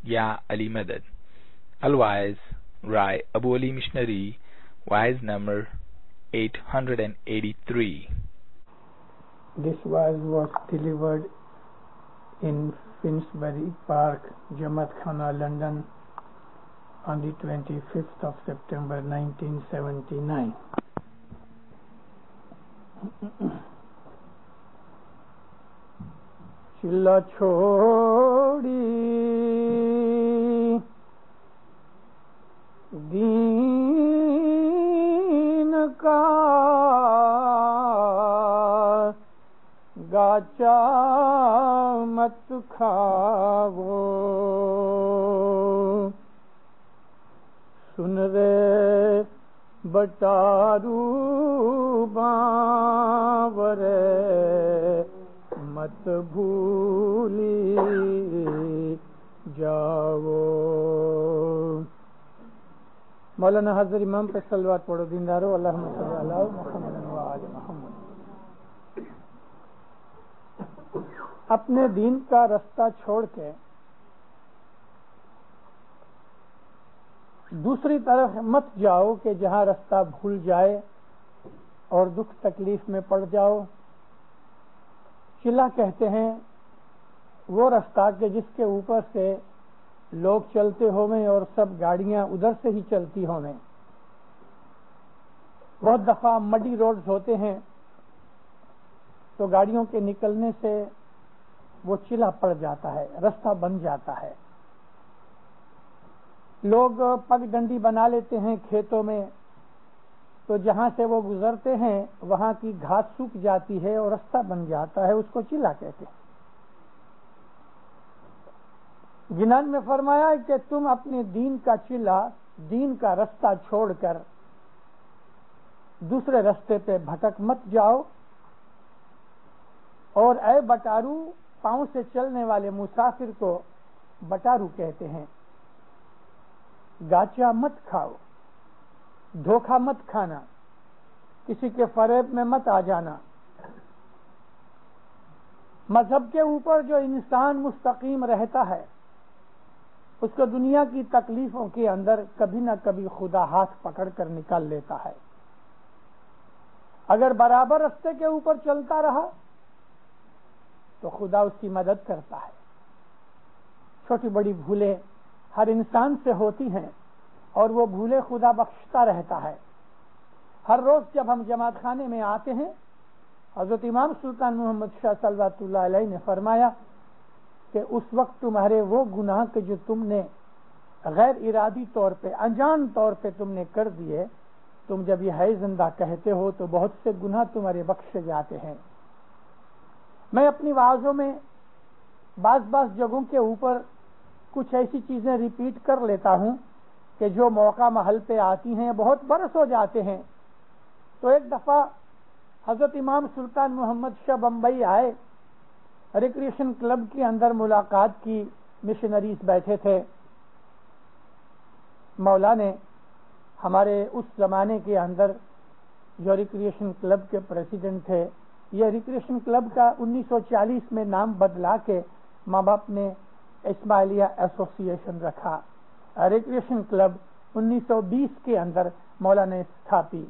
Ya Ali Madad. Al-Waiz, Rai Abu Ali Missionary, Wise number 883. This was delivered in Finsbury Park, Jamaat Khana, London on the 25th of September 1979. Chilla chhodi deen ka gacha mat khawo, sun re bataru baware مت بھولی جاؤ. مولانا حضرت امام پہ صلوات پڑھو دیندارو. اللہم صلی علی محمد و آل محمد. اپنے دین کا رستہ چھوڑ کے دوسری طرف مت جاؤ کہ جہاں رستہ بھول جائے اور دکھ تکلیف میں پڑ جاؤ. چلا کہتے ہیں وہ رستہ کہ جس کے اوپر سے لوگ چلتے ہوئے اور سب گاڑیاں ادھر سے ہی چلتی ہوئے. بہت دفعہ مڈی روڈز ہوتے ہیں تو گاڑیوں کے نکلنے سے وہ چلا پڑ جاتا ہے, رستہ بن جاتا ہے. لوگ پگ ڈنڈی بنا لیتے ہیں کھیتوں میں, تو جہاں سے وہ گزرتے ہیں وہاں کی گھاس سوکھ جاتی ہے اور رستہ بن جاتا ہے, اس کو چلا کہتے ہیں. جنان میں فرمایا کہ تم اپنے دین کا چلا, دین کا رستہ چھوڑ کر دوسرے رستے پہ بھٹک مت جاؤ. اور اے بٹارو, پاؤں سے چلنے والے مسافر کو بٹارو کہتے ہیں. گاچا مت کھاؤ, دھوکہ مت کھانا, کسی کے فریب میں مت آ جانا. مذہب کے اوپر جو انسان مستقیم رہتا ہے اس کو دنیا کی تکلیفوں کے اندر کبھی نہ کبھی خدا ہاتھ پکڑ کر نکال لیتا ہے. اگر برابر راستے کے اوپر چلتا رہا تو خدا اس کی مدد کرتا ہے. چھوٹی بڑی بھولیں ہر انسان سے ہوتی ہیں اور وہ بھولے خدا بخشتا رہتا ہے. ہر روز جب ہم جماعت خانے میں آتے ہیں, حضرت امام سلطان محمد شاہ صلوات اللہ علیہ نے فرمایا کہ اس وقت تمہارے وہ گناہ کہ جو تم نے غیر ارادی طور پہ, انجان طور پہ تم نے کر دیے, تم جب یہ ہے زندہ کہتے ہو تو بہت سے گناہ تمہارے بخشے جاتے ہیں. میں اپنی وعظوں میں بعض جگہوں کے اوپر کچھ ایسی چیزیں ریپیٹ کر لیتا ہوں کہ جو موقع محل پہ آتی ہیں, بہت برس ہو جاتے ہیں. تو ایک دفعہ حضرت امام سلطان محمد شاہ بمبئی آئے, ریکریشن کلب کے اندر ملاقات کی, مشنریز بیٹھے تھے. مولا نے ہمارے اس زمانے کے اندر جو ریکریشن کلب کے پریزیڈنٹ تھے, یہ ریکریشن کلب کا 1940 میں نام بدلا کے ماں باپ نے اسماعیلیہ ایسوسی ایشن رکھا. ریکریشن کلب 1920 کے اندر مولا نے استھاپی.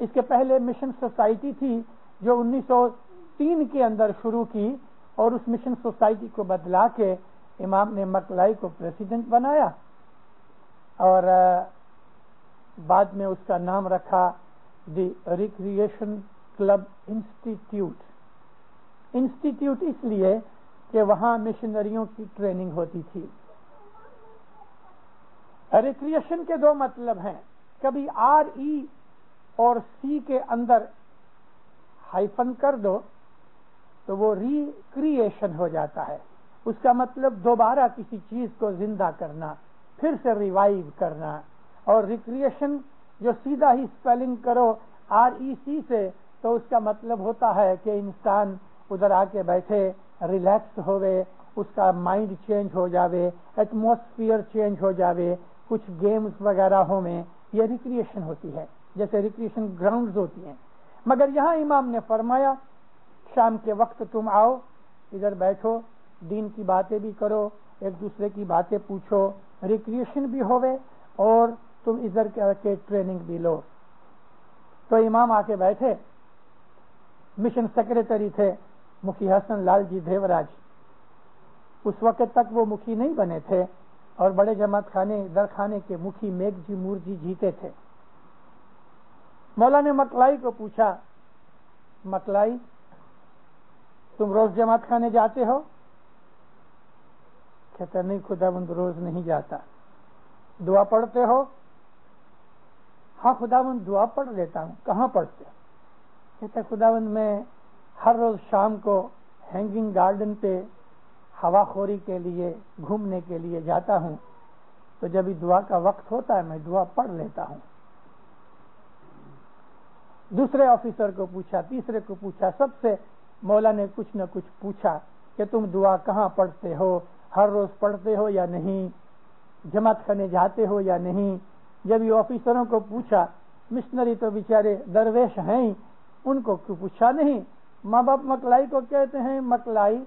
اس کے پہلے مشن سوسائٹی تھی جو 1903 کے اندر شروع کی, اور اس مشن سوسائٹی کو بدلا کے امام نے مکلائی کو پریزیڈنٹ بنایا, اور بعد میں اس کا نام رکھا دی ریکریشن کلب انسٹیٹیوٹ. انسٹیٹیوٹ اس لیے کہ وہاں مشنریوں کی ٹریننگ ہوتی تھی. ریکریشن کے دو مطلب ہیں, کبھی RE اور C کے اندر ہائفن کر دو تو وہ ریکریشن ہو جاتا ہے. اس کا مطلب دوبارہ کسی چیز کو زندہ کرنا, پھر سے ریوائیو کرنا. اور ریکریشن جو سیدھا ہی اسپیلنگ کرو REC سے تو اس کا مطلب ہوتا ہے کہ انسان ادھر آ کے بیٹھے, ریلیکس ہوئے, اس کا مائنڈ چینج ہو جاوے, ایٹماسفیئر چینج ہو جاوے, کچھ گیمز وغیرہ ہو میں, یہ ریکریشن ہوتی ہے, جیسے ریکریشن گراؤنڈز ہوتی ہیں. مگر یہاں امام نے فرمایا شام کے وقت تم آؤ, ادھر بیٹھو, دین کی باتیں بھی کرو ایک دوسرے کی باتیں پوچھو، ریکریشن بھی ہوئے اور تم ادھر کے ٹریننگ بھی لو۔ تو امام آ کے بیٹھے، مشن سیکریٹری تھے مکھی حسن لال جی دیوراج، اس وقت تک وہ مکھی نہیں بنے تھے، اور بڑے جماعت خانے درخانے کے مکھی میگھ جی مورجی جیتے تھے۔ مولا نے مکلائی کو پوچھا، مکلائی تم روز جماعت خانے جاتے ہو؟ کہتا نہیں خداوند روز نہیں جاتا۔ دعا پڑھتے ہو؟ ہاں خداوند دعا پڑھ لیتا ہوں۔ کہاں پڑھتے؟ کہتا خداوند میں ہر روز شام کو ہینگنگ گارڈن پہ ہوا خوری کے لیے گھومنے کے لیے جاتا ہوں، تو جب دعا کا وقت ہوتا ہے میں دعا پڑھ لیتا ہوں۔ دوسرے آفیسر کو پوچھا، تیسرے کو پوچھا، سب سے مولا نے کچھ نہ کچھ پوچھا کہ تم دعا کہاں پڑھتے ہو، ہر روز پڑھتے ہو یا نہیں، جماعت خانے جاتے ہو یا نہیں۔ جب یہ آفیسروں کو پوچھا، مشنری تو بیچارے درویش ہیں، ان کو پوچھا نہیں۔ ماں باپ مکلائی کو کہتے ہیں، مکلائی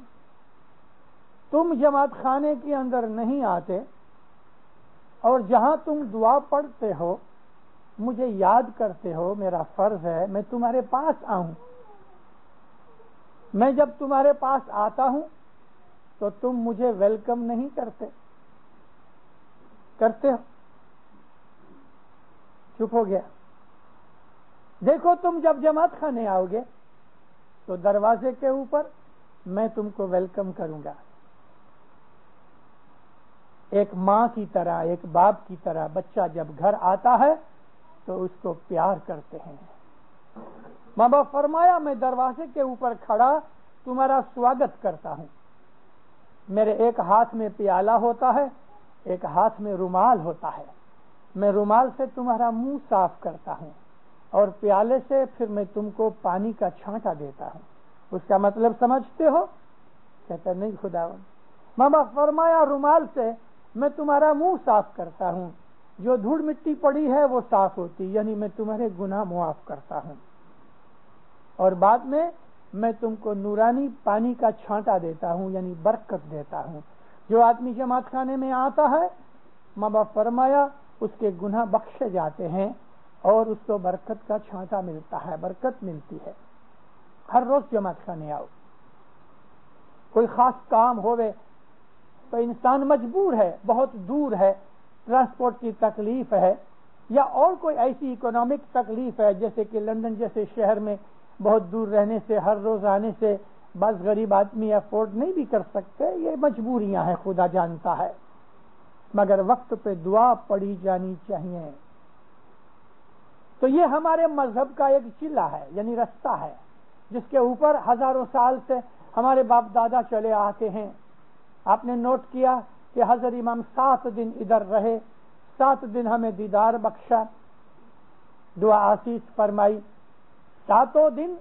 تم جماعت خانے کے اندر نہیں آتے، اور جہاں تم دعا پڑھتے ہو مجھے یاد کرتے ہو، میرا فرض ہے میں تمہارے پاس آؤں۔ میں جب تمہارے پاس آتا ہوں تو تم مجھے ویلکم نہیں کرتے ہو؟ چپ ہو گیا۔ دیکھو تم جب جماعت خانے آؤ گے تو دروازے کے اوپر میں تم کو ویلکم کروں گا، ایک ماں کی طرح، ایک باپ کی طرح بچہ جب گھر آتا ہے تو اس کو پیار کرتے ہیں۔ ماں باپ فرمایا میں دروازے کے اوپر کھڑا تمہارا سواگت کرتا ہوں، میرے ایک ہاتھ میں پیالہ ہوتا ہے، ایک ہاتھ میں رومال ہوتا ہے، میں رومال سے تمہارا منہ صاف کرتا ہوں اور پیالے سے پھر میں تم کو پانی کا چھانٹا دیتا ہوں۔ اس کا مطلب سمجھتے ہو؟ کہتا نہیں خداوند۔ ماں باپ فرمایا رومال سے میں تمہارا منہ صاف کرتا ہوں، جو دھول مٹی پڑی ہے وہ صاف ہوتی، یعنی میں تمہارے گناہ معاف کرتا ہوں، اور بعد میں تم کو نورانی پانی کا چھانٹا دیتا ہوں، یعنی برکت دیتا ہوں۔ جو آدمی جماعت خانے میں آتا ہے ماں باپ فرمایا اس کے گناہ بخشے جاتے ہیں اور اس کو برکت کا چھانٹا ملتا ہے، برکت ملتی ہے۔ ہر روز جماعت خانے آؤ۔ کوئی خاص کام ہوئے تو انسان مجبور ہے، بہت دور ہے، ٹرانسپورٹ کی تکلیف ہے، یا اور کوئی ایسی اکنامک تکلیف ہے، جیسے کہ لندن جیسے شہر میں بہت دور رہنے سے، ہر روز آنے سے بعض غریب آدمی افورڈ نہیں بھی کر سکتے، یہ مجبوریاں ہیں، خدا جانتا ہے، مگر وقت پہ دعا پڑھی جانی چاہیے۔ تو یہ ہمارے مذہب کا ایک چلہ ہے، یعنی رستہ ہے، جس کے اوپر ہزاروں سال سے ہمارے باپ دادا چلے آتے ہیں۔ آپ نے نوٹ کیا کہ حضرت امام 7 دن ادھر رہے، 7 دن ہمیں دیدار بخشا، دعا آسیس فرمائی، 7 دن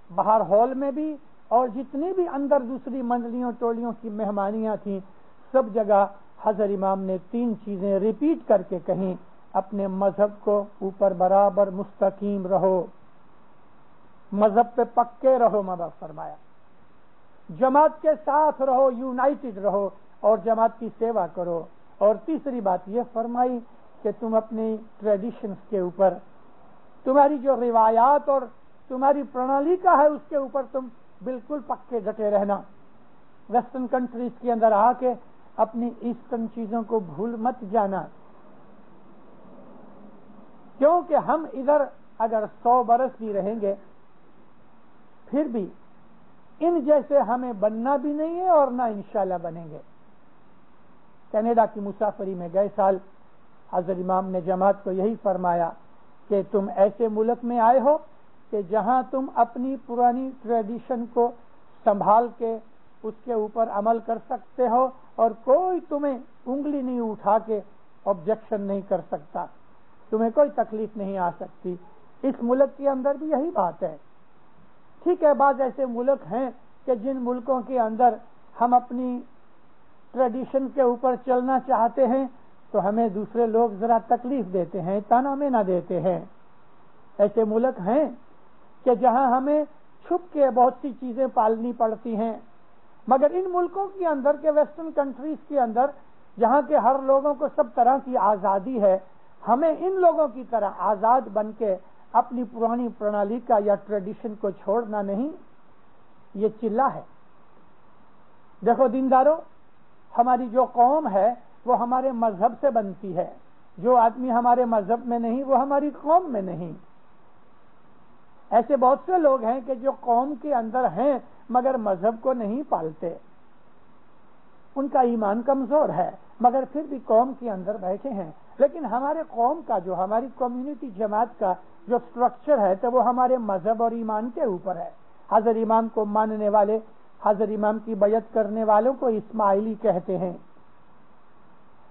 باہر ہال میں بھی اور جتنی بھی اندر دوسری منڈلیوں ٹولیوں کی مہمانیاں تھیں، سب جگہ حضرت امام نے 3 چیزیں ریپیٹ کر کے کہیں، اپنے مذہب کو اوپر برابر مستقیم رہو، مذہب پہ پکے رہو، ماں باپ فرمایا، جماعت کے ساتھ رہو، یونائٹڈ رہو اور جماعت کی سیوا کرو، اور تیسری بات یہ فرمائی کہ تم اپنی ٹریڈیشنز کے اوپر، تمہاری جو روایات اور تمہاری پرنالی کا ہے اس کے اوپر تم بالکل پکے ڈٹے رہنا۔ ویسٹرن کنٹریز کے اندر آ کے اپنی ایسٹرن چیزوں کو بھول مت جانا، کیونکہ ہم ادھر اگر 100 برس بھی رہیں گے پھر بھی ان جیسے ہمیں بننا بھی نہیں ہے اور نہ انشاءاللہ بنیں گے۔ کینیڈا کی مسافری میں گئے سال حضرت امام نے جماعت کو یہی فرمایا کہ تم ایسے ملک میں آئے ہو کہ جہاں تم اپنی پرانی ٹریڈیشن کو سنبھال کے اس کے اوپر عمل کر سکتے ہو اور کوئی تمہیں انگلی نہیں اٹھا کے آبجیکشن نہیں کر سکتا، تمہیں کوئی تکلیف نہیں آ سکتی۔ اس ملک کے اندر بھی یہی بات ہے۔ ٹھیک ہے، بعض ایسے ملک ہیں کہ جن ملکوں کے اندر ہم اپنی ٹریڈیشن کے اوپر چلنا چاہتے ہیں تو ہمیں دوسرے لوگ ذرا تکلیف دیتے ہیں، تانا مینا دیتے ہیں۔ ایسے ملک ہیں کہ جہاں ہمیں چھپ کے بہت سی چیزیں پالنی پڑتی ہیں مگر ان ملکوں کے اندر کے ویسٹرن کنٹریز کے اندر جہاں کے ہر لوگوں کو سب طرح کی آزادی ہے، ہمیں ان لوگوں کی طرح آزاد بن کے اپنی پرانی پرنالی کا یا ٹریڈیشن کو چھوڑنا نہیں، یہ چلہ ہے۔ دیکھو دیندارو، ہماری جو قوم ہے وہ ہمارے مذہب سے بنتی ہے، جو آدمی ہمارے مذہب میں نہیں وہ ہماری قوم میں نہیں۔ ایسے بہت سے لوگ ہیں کہ جو قوم کے اندر ہیں مگر مذہب کو نہیں پالتے، ان کا ایمان کمزور ہے مگر پھر بھی قوم کے اندر بیٹھے ہیں۔ لیکن ہمارے قوم کا جو ہماری کمیونٹی جماعت کا جو سٹرکچر ہے تو وہ ہمارے مذہب اور ایمان کے اوپر ہے۔ حضرت امام کو ماننے والے، حضرت امام کی بیعت کرنے والوں کو اسماعیلی کہتے ہیں۔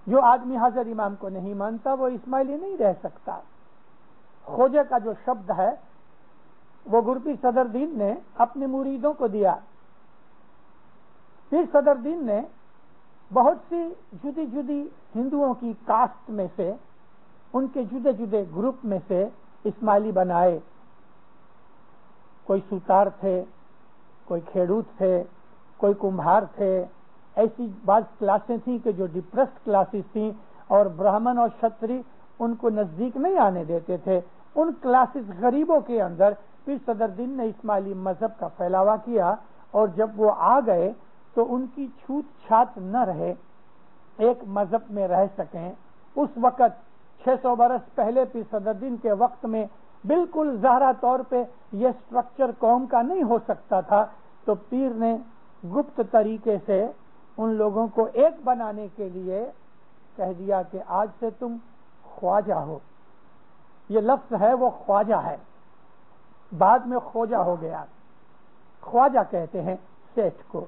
جو آدمی حضرت امام کو نہیں مانتا وہ اسماعیلی نہیں رہ سکتا۔ خوجہ کا جو شبد ہے وہ گرپیر صدر دین نے اپنے مریدوں کو دیا۔ پیر صدر دین نے بہت سی جدی جدی ہندوؤں کی کاسٹ میں سے، ان کے جدے جدے گروپ میں سے اسماعیلی بنائے۔ کوئی سوتار تھے، کوئی کھیڑوت تھے، کوئی کمبھار تھے۔ ایسی بعض کلاسیں تھیں کہ جو ڈپریسڈ کلاسز تھیں اور برہمن اور چھتری ان کو نزدیک نہیں آنے دیتے تھے۔ ان کلاسز غریبوں کے اندر پھر صدر دین نے اسماعیلی مذہب کا پھیلاوا کیا، اور جب وہ آ گئے تو ان کی چھوت چھات نہ رہے، ایک مذہب میں رہ سکیں۔ اس وقت 600 برس پہلے پھر صدر دین کے وقت میں بالکل ظاہرہ طور پہ یہ سٹرکچر قوم کا نہیں ہو سکتا تھا، تو پیر نے گپت طریقے سے ان لوگوں کو ایک بنانے کے لیے کہہ دیا کہ آج سے تم خواجہ ہو۔ یہ لفظ ہے وہ خواجہ ہے، بعد میں خوجہ ہو گیا۔ خواجہ کہتے ہیں سیٹھ کو،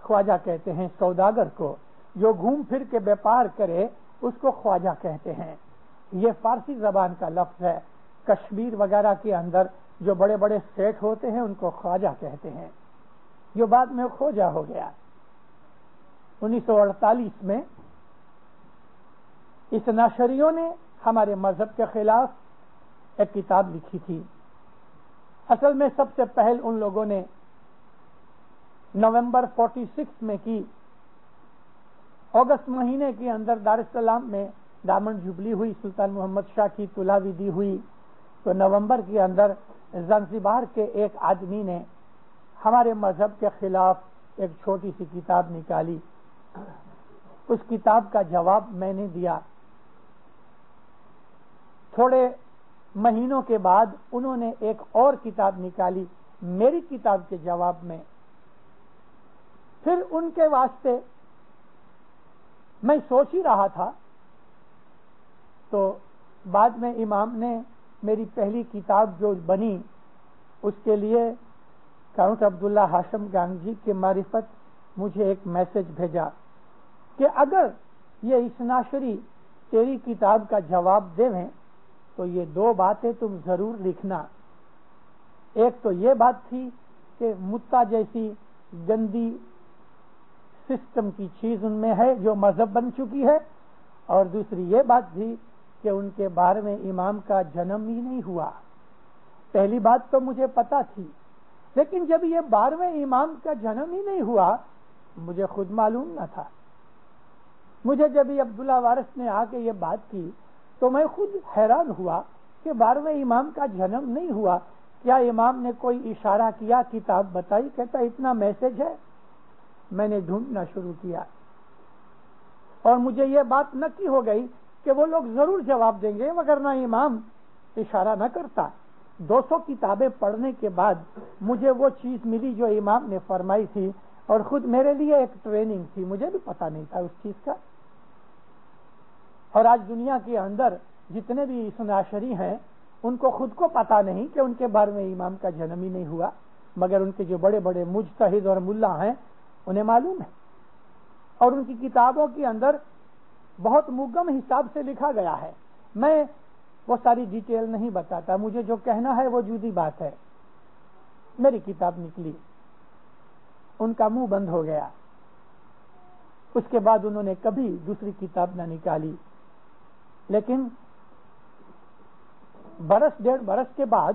خواجہ کہتے ہیں سوداگر کو، جو گھوم پھر کے بیپار کرے اس کو خواجہ کہتے ہیں۔ یہ فارسی زبان کا لفظ ہے۔ کشمیر وغیرہ کے اندر جو بڑے بڑے سیٹھ ہوتے ہیں ان کو خواجہ کہتے ہیں، جو بعد میں خوجہ ہو گیا۔ 1948 میں اس ناشریوں نے ہمارے مذہب کے خلاف ایک کتاب لکھی تھی۔ اصل میں سب سے پہل ان لوگوں نے نومبر 46 میں کی۔ اگست مہینے کے اندر دار السلام میں ڈامنڈ جبلی ہوئی، سلطان محمد شاہ کی طلاوی ہوئی، تو نومبر کے اندر زنزبار کے ایک آدمی نے ہمارے مذہب کے خلاف ایک چھوٹی سی کتاب نکالی۔ اس کتاب کا جواب میں نے دیا۔ تھوڑے مہینوں کے بعد انہوں نے ایک اور کتاب نکالی میری کتاب کے جواب میں۔ پھر ان کے واسطے میں سوچ ہی رہا تھا، تو بعد میں امام نے میری پہلی کتاب جو بنی اس کے لیے کاؤنٹ عبداللہ ہاشم گانگجی کے معرفت مجھے ایک میسج بھیجا کہ اگر یہ اسناشری تیری کتاب کا جواب دیں تو یہ 2 باتیں تم ضرور لکھنا۔ ایک تو یہ بات تھی کہ متا جیسی گندی سسٹم کی چیز ان میں ہے جو مذہب بن چکی ہے، اور دوسری یہ بات تھی کہ ان کے بارے میں امام کا جنم ہی نہیں ہوا۔ پہلی بات تو مجھے پتا تھی، لیکن جب یہ 12ویں امام کا جنم ہی نہیں ہوا مجھے خود معلوم نہ تھا۔ مجھے جب یہ عبداللہ وارث نے آ کے یہ بات کی تو میں خود حیران ہوا کہ 12ویں امام کا جنم نہیں ہوا۔ کیا امام نے کوئی اشارہ کیا، کتاب بتائی؟ کہتا اتنا میسج ہے۔ میں نے ڈھونڈنا شروع کیا اور مجھے یہ بات نکی ہو گئی کہ وہ لوگ ضرور جواب دیں گے مگر نہ امام اشارہ نہ کرتا۔ 200 کتابیں پڑھنے کے بعد مجھے وہ چیز ملی جو امام نے فرمائی تھی، اور خود میرے لیے ایک ٹریننگ تھی، مجھے بھی پتا نہیں تھا اس چیز کا۔ اور آج دنیا کے اندر جتنے بھی اسناشری ہیں ان کو خود کو پتا نہیں کہ ان کے بارے میں امام کا جنم ہی نہیں ہوا، مگر ان کے جو بڑے بڑے مجتہد اور ملا ہیں انہیں معلوم ہے، اور ان کی کتابوں کے اندر بہت مگم حساب سے لکھا گیا ہے۔ میں وہ ساری ڈیٹیل نہیں بتاتا، مجھے جو کہنا ہے وہ جدی بات ہے۔ میری کتاب نکلی، ان کا منہ بند ہو گیا۔ اس کے بعد انہوں نے کبھی دوسری کتاب نہ نکالی، لیکن برس 1.5 برس کے بعد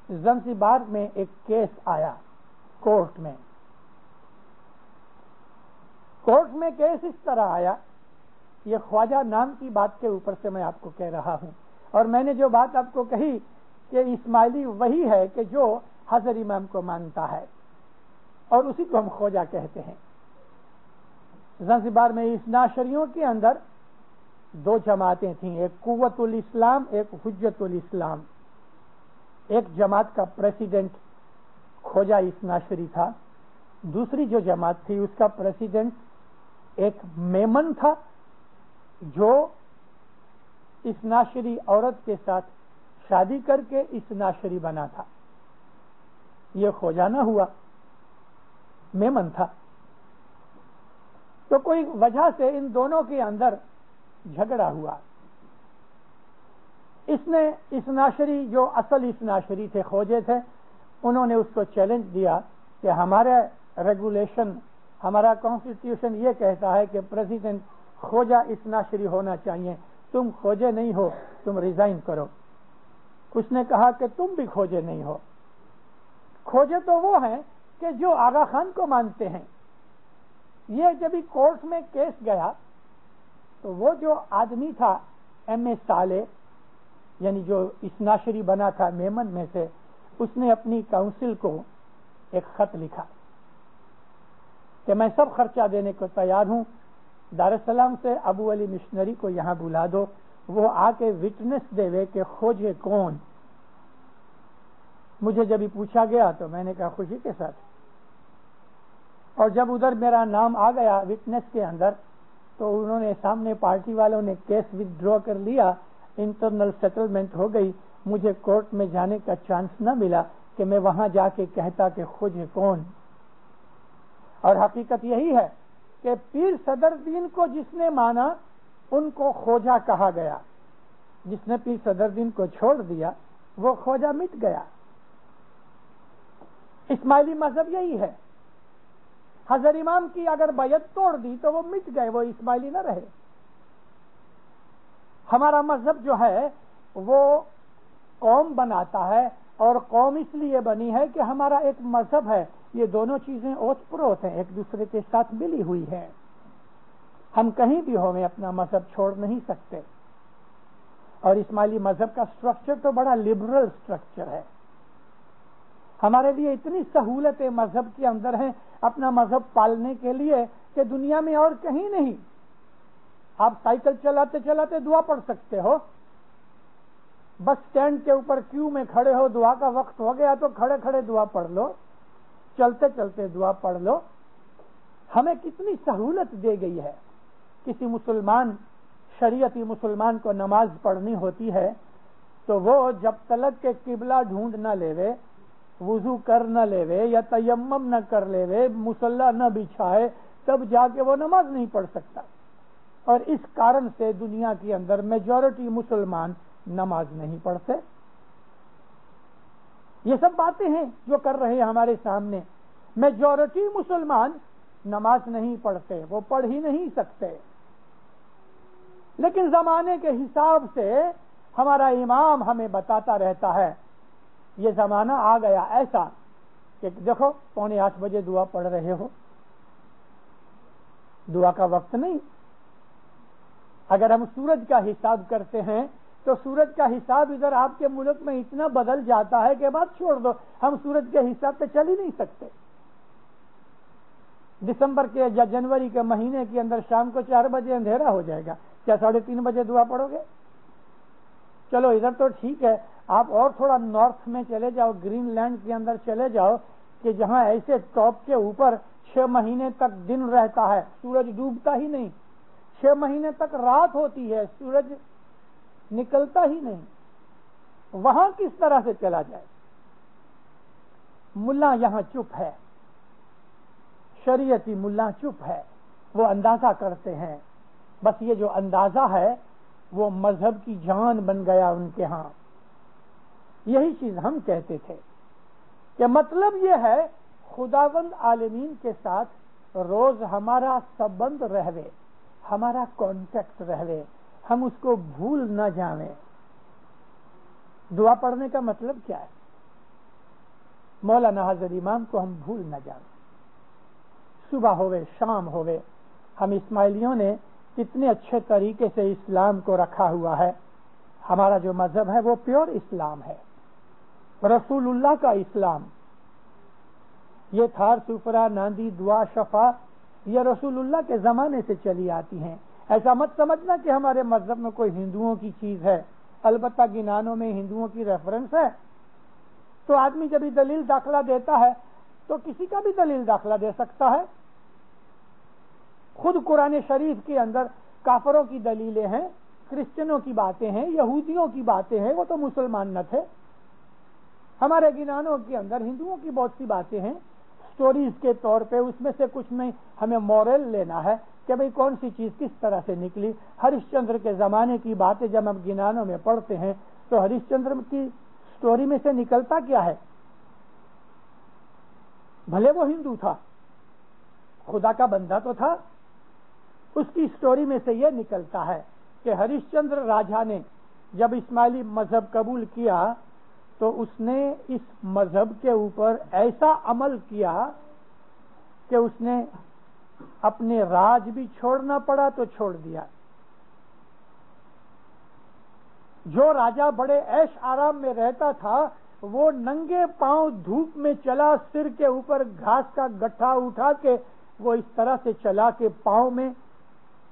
زنزبار میں ایک کیس آیا کورٹ میں کورٹ میں کیس اس طرح آیا، یہ خواجہ نام کی بات کے اوپر سے میں آپ کو کہہ رہا ہوں، اور میں نے جو بات آپ کو کہی کہ اسماعیلی وہی ہے کہ جو حضرت امام کو مانتا ہے، اور اسی کو ہم خواجہ کہتے ہیں۔ زنزبار میں اثنا عشریوں کے اندر دو جماعتیں تھیں، ایک قوت الاسلام، ایک حجت الاسلام۔ ایک جماعت کا پریسیڈنٹ خواجہ اثنا عشری تھا، دوسری جو جماعت تھی اس کا پریسیڈنٹ ایک میمن تھا جو اثنا عشری عورت کے ساتھ شادی کر کے اثنا عشری بنا تھا۔ یہ خواجہ نہ ہوا، میمن تھا۔ تو کوئی وجہ سے ان دونوں کے اندر جھگڑا ہوا۔ اس نے اثنا عشری جو اصل اثنا عشری تھے، خواجے تھے، انہوں نے اس کو چیلنج دیا کہ ہمارا ریگولیشن، ہمارا کانسٹیٹیوشن یہ کہتا ہے کہ پریزیڈنٹ خواجہ اثنا عشری ہونا چاہیے، تم خواجے نہیں ہو، تم ریزائن کرو۔ اس نے کہا کہ تم بھی خواجے نہیں ہو، خواجے تو وہ ہیں کہ جو آغا خان کو مانتے ہیں۔ یہ جب کورٹ میں کیس گیا تو وہ جو آدمی تھا ایم اے صالح، یعنی جو اثنا عشری بنا تھا میمن میں سے، اس نے اپنی کاؤنسل کو ایک خط لکھا کہ میں سب خرچہ دینے کو تیار ہوں، دارالسلام سے ابو علی مشنری کو یہاں بلا دو، وہ آ کے وٹنس دے کہ خواجے کون۔ مجھے جب پوچھا گیا تو میں نے کہا خوشی کے ساتھ، اور جب ادھر میرا نام آ گیا وٹنس کے اندر تو انہوں نے سامنے پارٹی والوں نے کیس ودرا کر لیا، انٹرنل سیٹلمنٹ ہو گئی، مجھے کورٹ میں جانے کا چانس نہ ملا کہ میں وہاں جا کے کہتا کہ خواجے کون۔ اور حقیقت یہی ہے کہ پیر صدر دین کو جس نے مانا ان کو خواجہ کہا گیا، جس نے پیر صدر دین کو چھوڑ دیا وہ خواجہ مٹ گیا۔ اسماعیلی مذہب یہی ہے، حضرت امام کی اگر بیعت توڑ دی تو وہ مٹ گئے، وہ اسماعیلی نہ رہے۔ ہمارا مذہب جو ہے وہ قوم بناتا ہے، اور قوم اس لیے بنی ہے کہ ہمارا ایک مذہب ہے، یہ دونوں چیزیں اوت پروت ہیں، ایک دوسرے کے ساتھ ملی ہوئی ہیں۔ ہم کہیں بھی ہوں اپنا مذہب چھوڑ نہیں سکتے، اور اسماعیلی مذہب کا سٹرکچر تو بڑا لبرل سٹرکچر ہے۔ ہمارے لیے اتنی سہولتیں مذہب کے اندر ہیں اپنا مذہب پالنے کے لیے کہ دنیا میں اور کہیں نہیں۔ آپ سائیکل چلاتے چلاتے دعا پڑھ سکتے ہو، بس سٹینڈ کے اوپر کیو میں کھڑے ہو، دعا کا وقت ہو گیا تو کھڑے کھڑے دعا پڑھ لو، چلتے چلتے دعا پڑھ لو۔ ہمیں کتنی سہولت دے گئی ہے۔ کسی مسلمان، شریعتی مسلمان کو نماز پڑھنی ہوتی ہے تو وہ جب تلک کے قبلہ ڈھونڈ نہ لیوے، وضو کر نہ لیوے یا تیمم نہ کر لیوے، مصلی نہ بچھائے، تب جا کے وہ نماز نہیں پڑھ سکتا۔ اور اس کارن سے دنیا کے اندر میجورٹی مسلمان نماز نہیں پڑھتے۔ یہ سب باتیں ہیں جو کر رہے ہیں ہمارے سامنے۔ میجورٹی مسلمان نماز نہیں پڑھتے، وہ پڑھ ہی نہیں سکتے۔ لیکن زمانے کے حساب سے ہمارا امام ہمیں بتاتا رہتا ہے، یہ زمانہ آ گیا ایسا کہ دیکھو 7:45 بجے دعا پڑھ رہے ہو، دعا کا وقت نہیں۔ اگر ہم سورج کا حساب کرتے ہیں تو سورج کا حساب ادھر آپ کے ملک میں اتنا بدل جاتا ہے کہ بات چھوڑ دو، ہم سورج کے حساب پہ چل ہی نہیں سکتے۔ دسمبر کے یا جنوری کے مہینے کے اندر شام کو 4 بجے اندھیرا ہو جائے گا، کیا 3:30 بجے دعا پڑھو گے؟ چلو ادھر تو ٹھیک ہے، آپ اور تھوڑا نارتھ میں چلے جاؤ، گرین لینڈ کے اندر چلے جاؤ کہ جہاں ایسے ٹاپ کے اوپر 6 مہینے تک دن رہتا ہے، سورج ڈوبتا ہی نہیں، 6 مہینے تک رات ہوتی ہے، سورج نکلتا ہی نہیں۔ وہاں کس طرح سے چلا جائے؟ ملا یہاں چپ ہے، شریعتی ملا چپ ہے، وہ اندازہ کرتے ہیں، بس یہ جو اندازہ ہے وہ مذہب کی جان بن گیا ان کے ہاں۔ یہی چیز ہم کہتے تھے کہ مطلب یہ ہے خداوند عالمین کے ساتھ روز ہمارا سبند رہے، ہمارا کانٹیکٹ رہے، ہم اس کو بھول نہ جاویں۔ دعا پڑھنے کا مطلب کیا ہے؟ مولانا حضرت امام کو ہم بھول نہ جائیں۔ صبح ہوئے، شام ہوئے، ہم اسماعیلیوں نے کتنے اچھے طریقے سے اسلام کو رکھا ہوا ہے. ہمارا جو مذہب ہے وہ پیور اسلام ہے، رسول اللہ کا اسلام. یہ تھار سفرا ناندی دعا شفا یہ رسول اللہ کے زمانے سے چلی آتی ہیں. ایسا مت سمجھنا کہ ہمارے مذہب میں کوئی ہندوؤں کی چیز ہے. البتہ گنانوں میں ہندوؤں کی ریفرنس ہے. تو آدمی جب دلیل داخلہ دیتا ہے تو کسی کا بھی دلیل داخلہ دے سکتا ہے. خود قرآن شریف کے اندر کافروں کی دلیلیں ہیں، کرسچنوں کی باتیں ہیں، یہودیوں کی باتیں ہیں، وہ تو مسلمان نہ تھے. ہمارے گنانوں کے اندر ہندوؤں کی بہت سی باتیں ہیں سٹوریز کے طور پہ. اس میں سے کچھ میں ہمیں مورل لینا ہے کہ بھئی کون سی چیز کس طرح سے نکلی. ہریش چندر کے زمانے کی باتیں جب ہم گنانوں میں پڑھتے ہیں تو ہریش چندر کی سٹوری میں سے نکلتا کیا ہے؟ بھلے وہ ہندو تھا، خدا کا بندہ تو تھا. اس کی سٹوری میں سے یہ نکلتا ہے کہ ہریش چندر راجا نے جب اسماعیلی مذہب قبول کیا تو اس نے اس مذہب کے اوپر ایسا عمل کیا کہ اس نے اپنے راج بھی چھوڑنا پڑا تو چھوڑ دیا. جو راجا بڑے عیش آرام میں رہتا تھا وہ ننگے پاؤں دھوپ میں چلا، سر کے اوپر گھاس کا گٹھا اٹھا کے وہ اس طرح سے چلا کہ پاؤں میں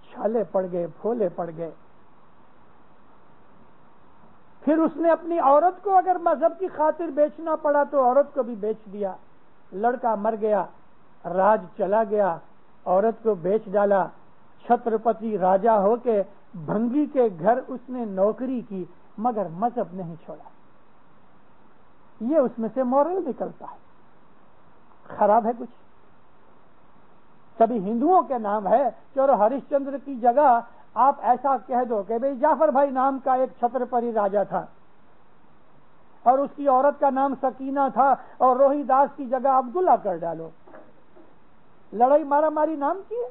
چھالے پڑ گئے، پھولے پڑ گئے. پھر اس نے اپنی عورت کو اگر مذہب کی خاطر بیچنا پڑا تو عورت کو بھی بیچ دیا. لڑکا مر گیا، راج چلا گیا، عورت کو بیچ ڈالا. چھترپتی راجا ہو کے بھنگی کے گھر اس نے نوکری کی مگر مذہب نہیں چھوڑا. یہ اس میں سے مورل نکلتا ہے. خراب ہے کچھ؟ سبھی ہندوؤں کے نام ہے. چلو ہریش چندر کی جگہ آپ ایسا کہہ دو کہ بھئی جعفر بھائی نام کا ایک چھترپتی راجا تھا اور اس کی عورت کا نام سکینہ تھا اور روہی داس کی جگہ عبداللہ کر ڈالو. لڑائی مارا ماری نام کی.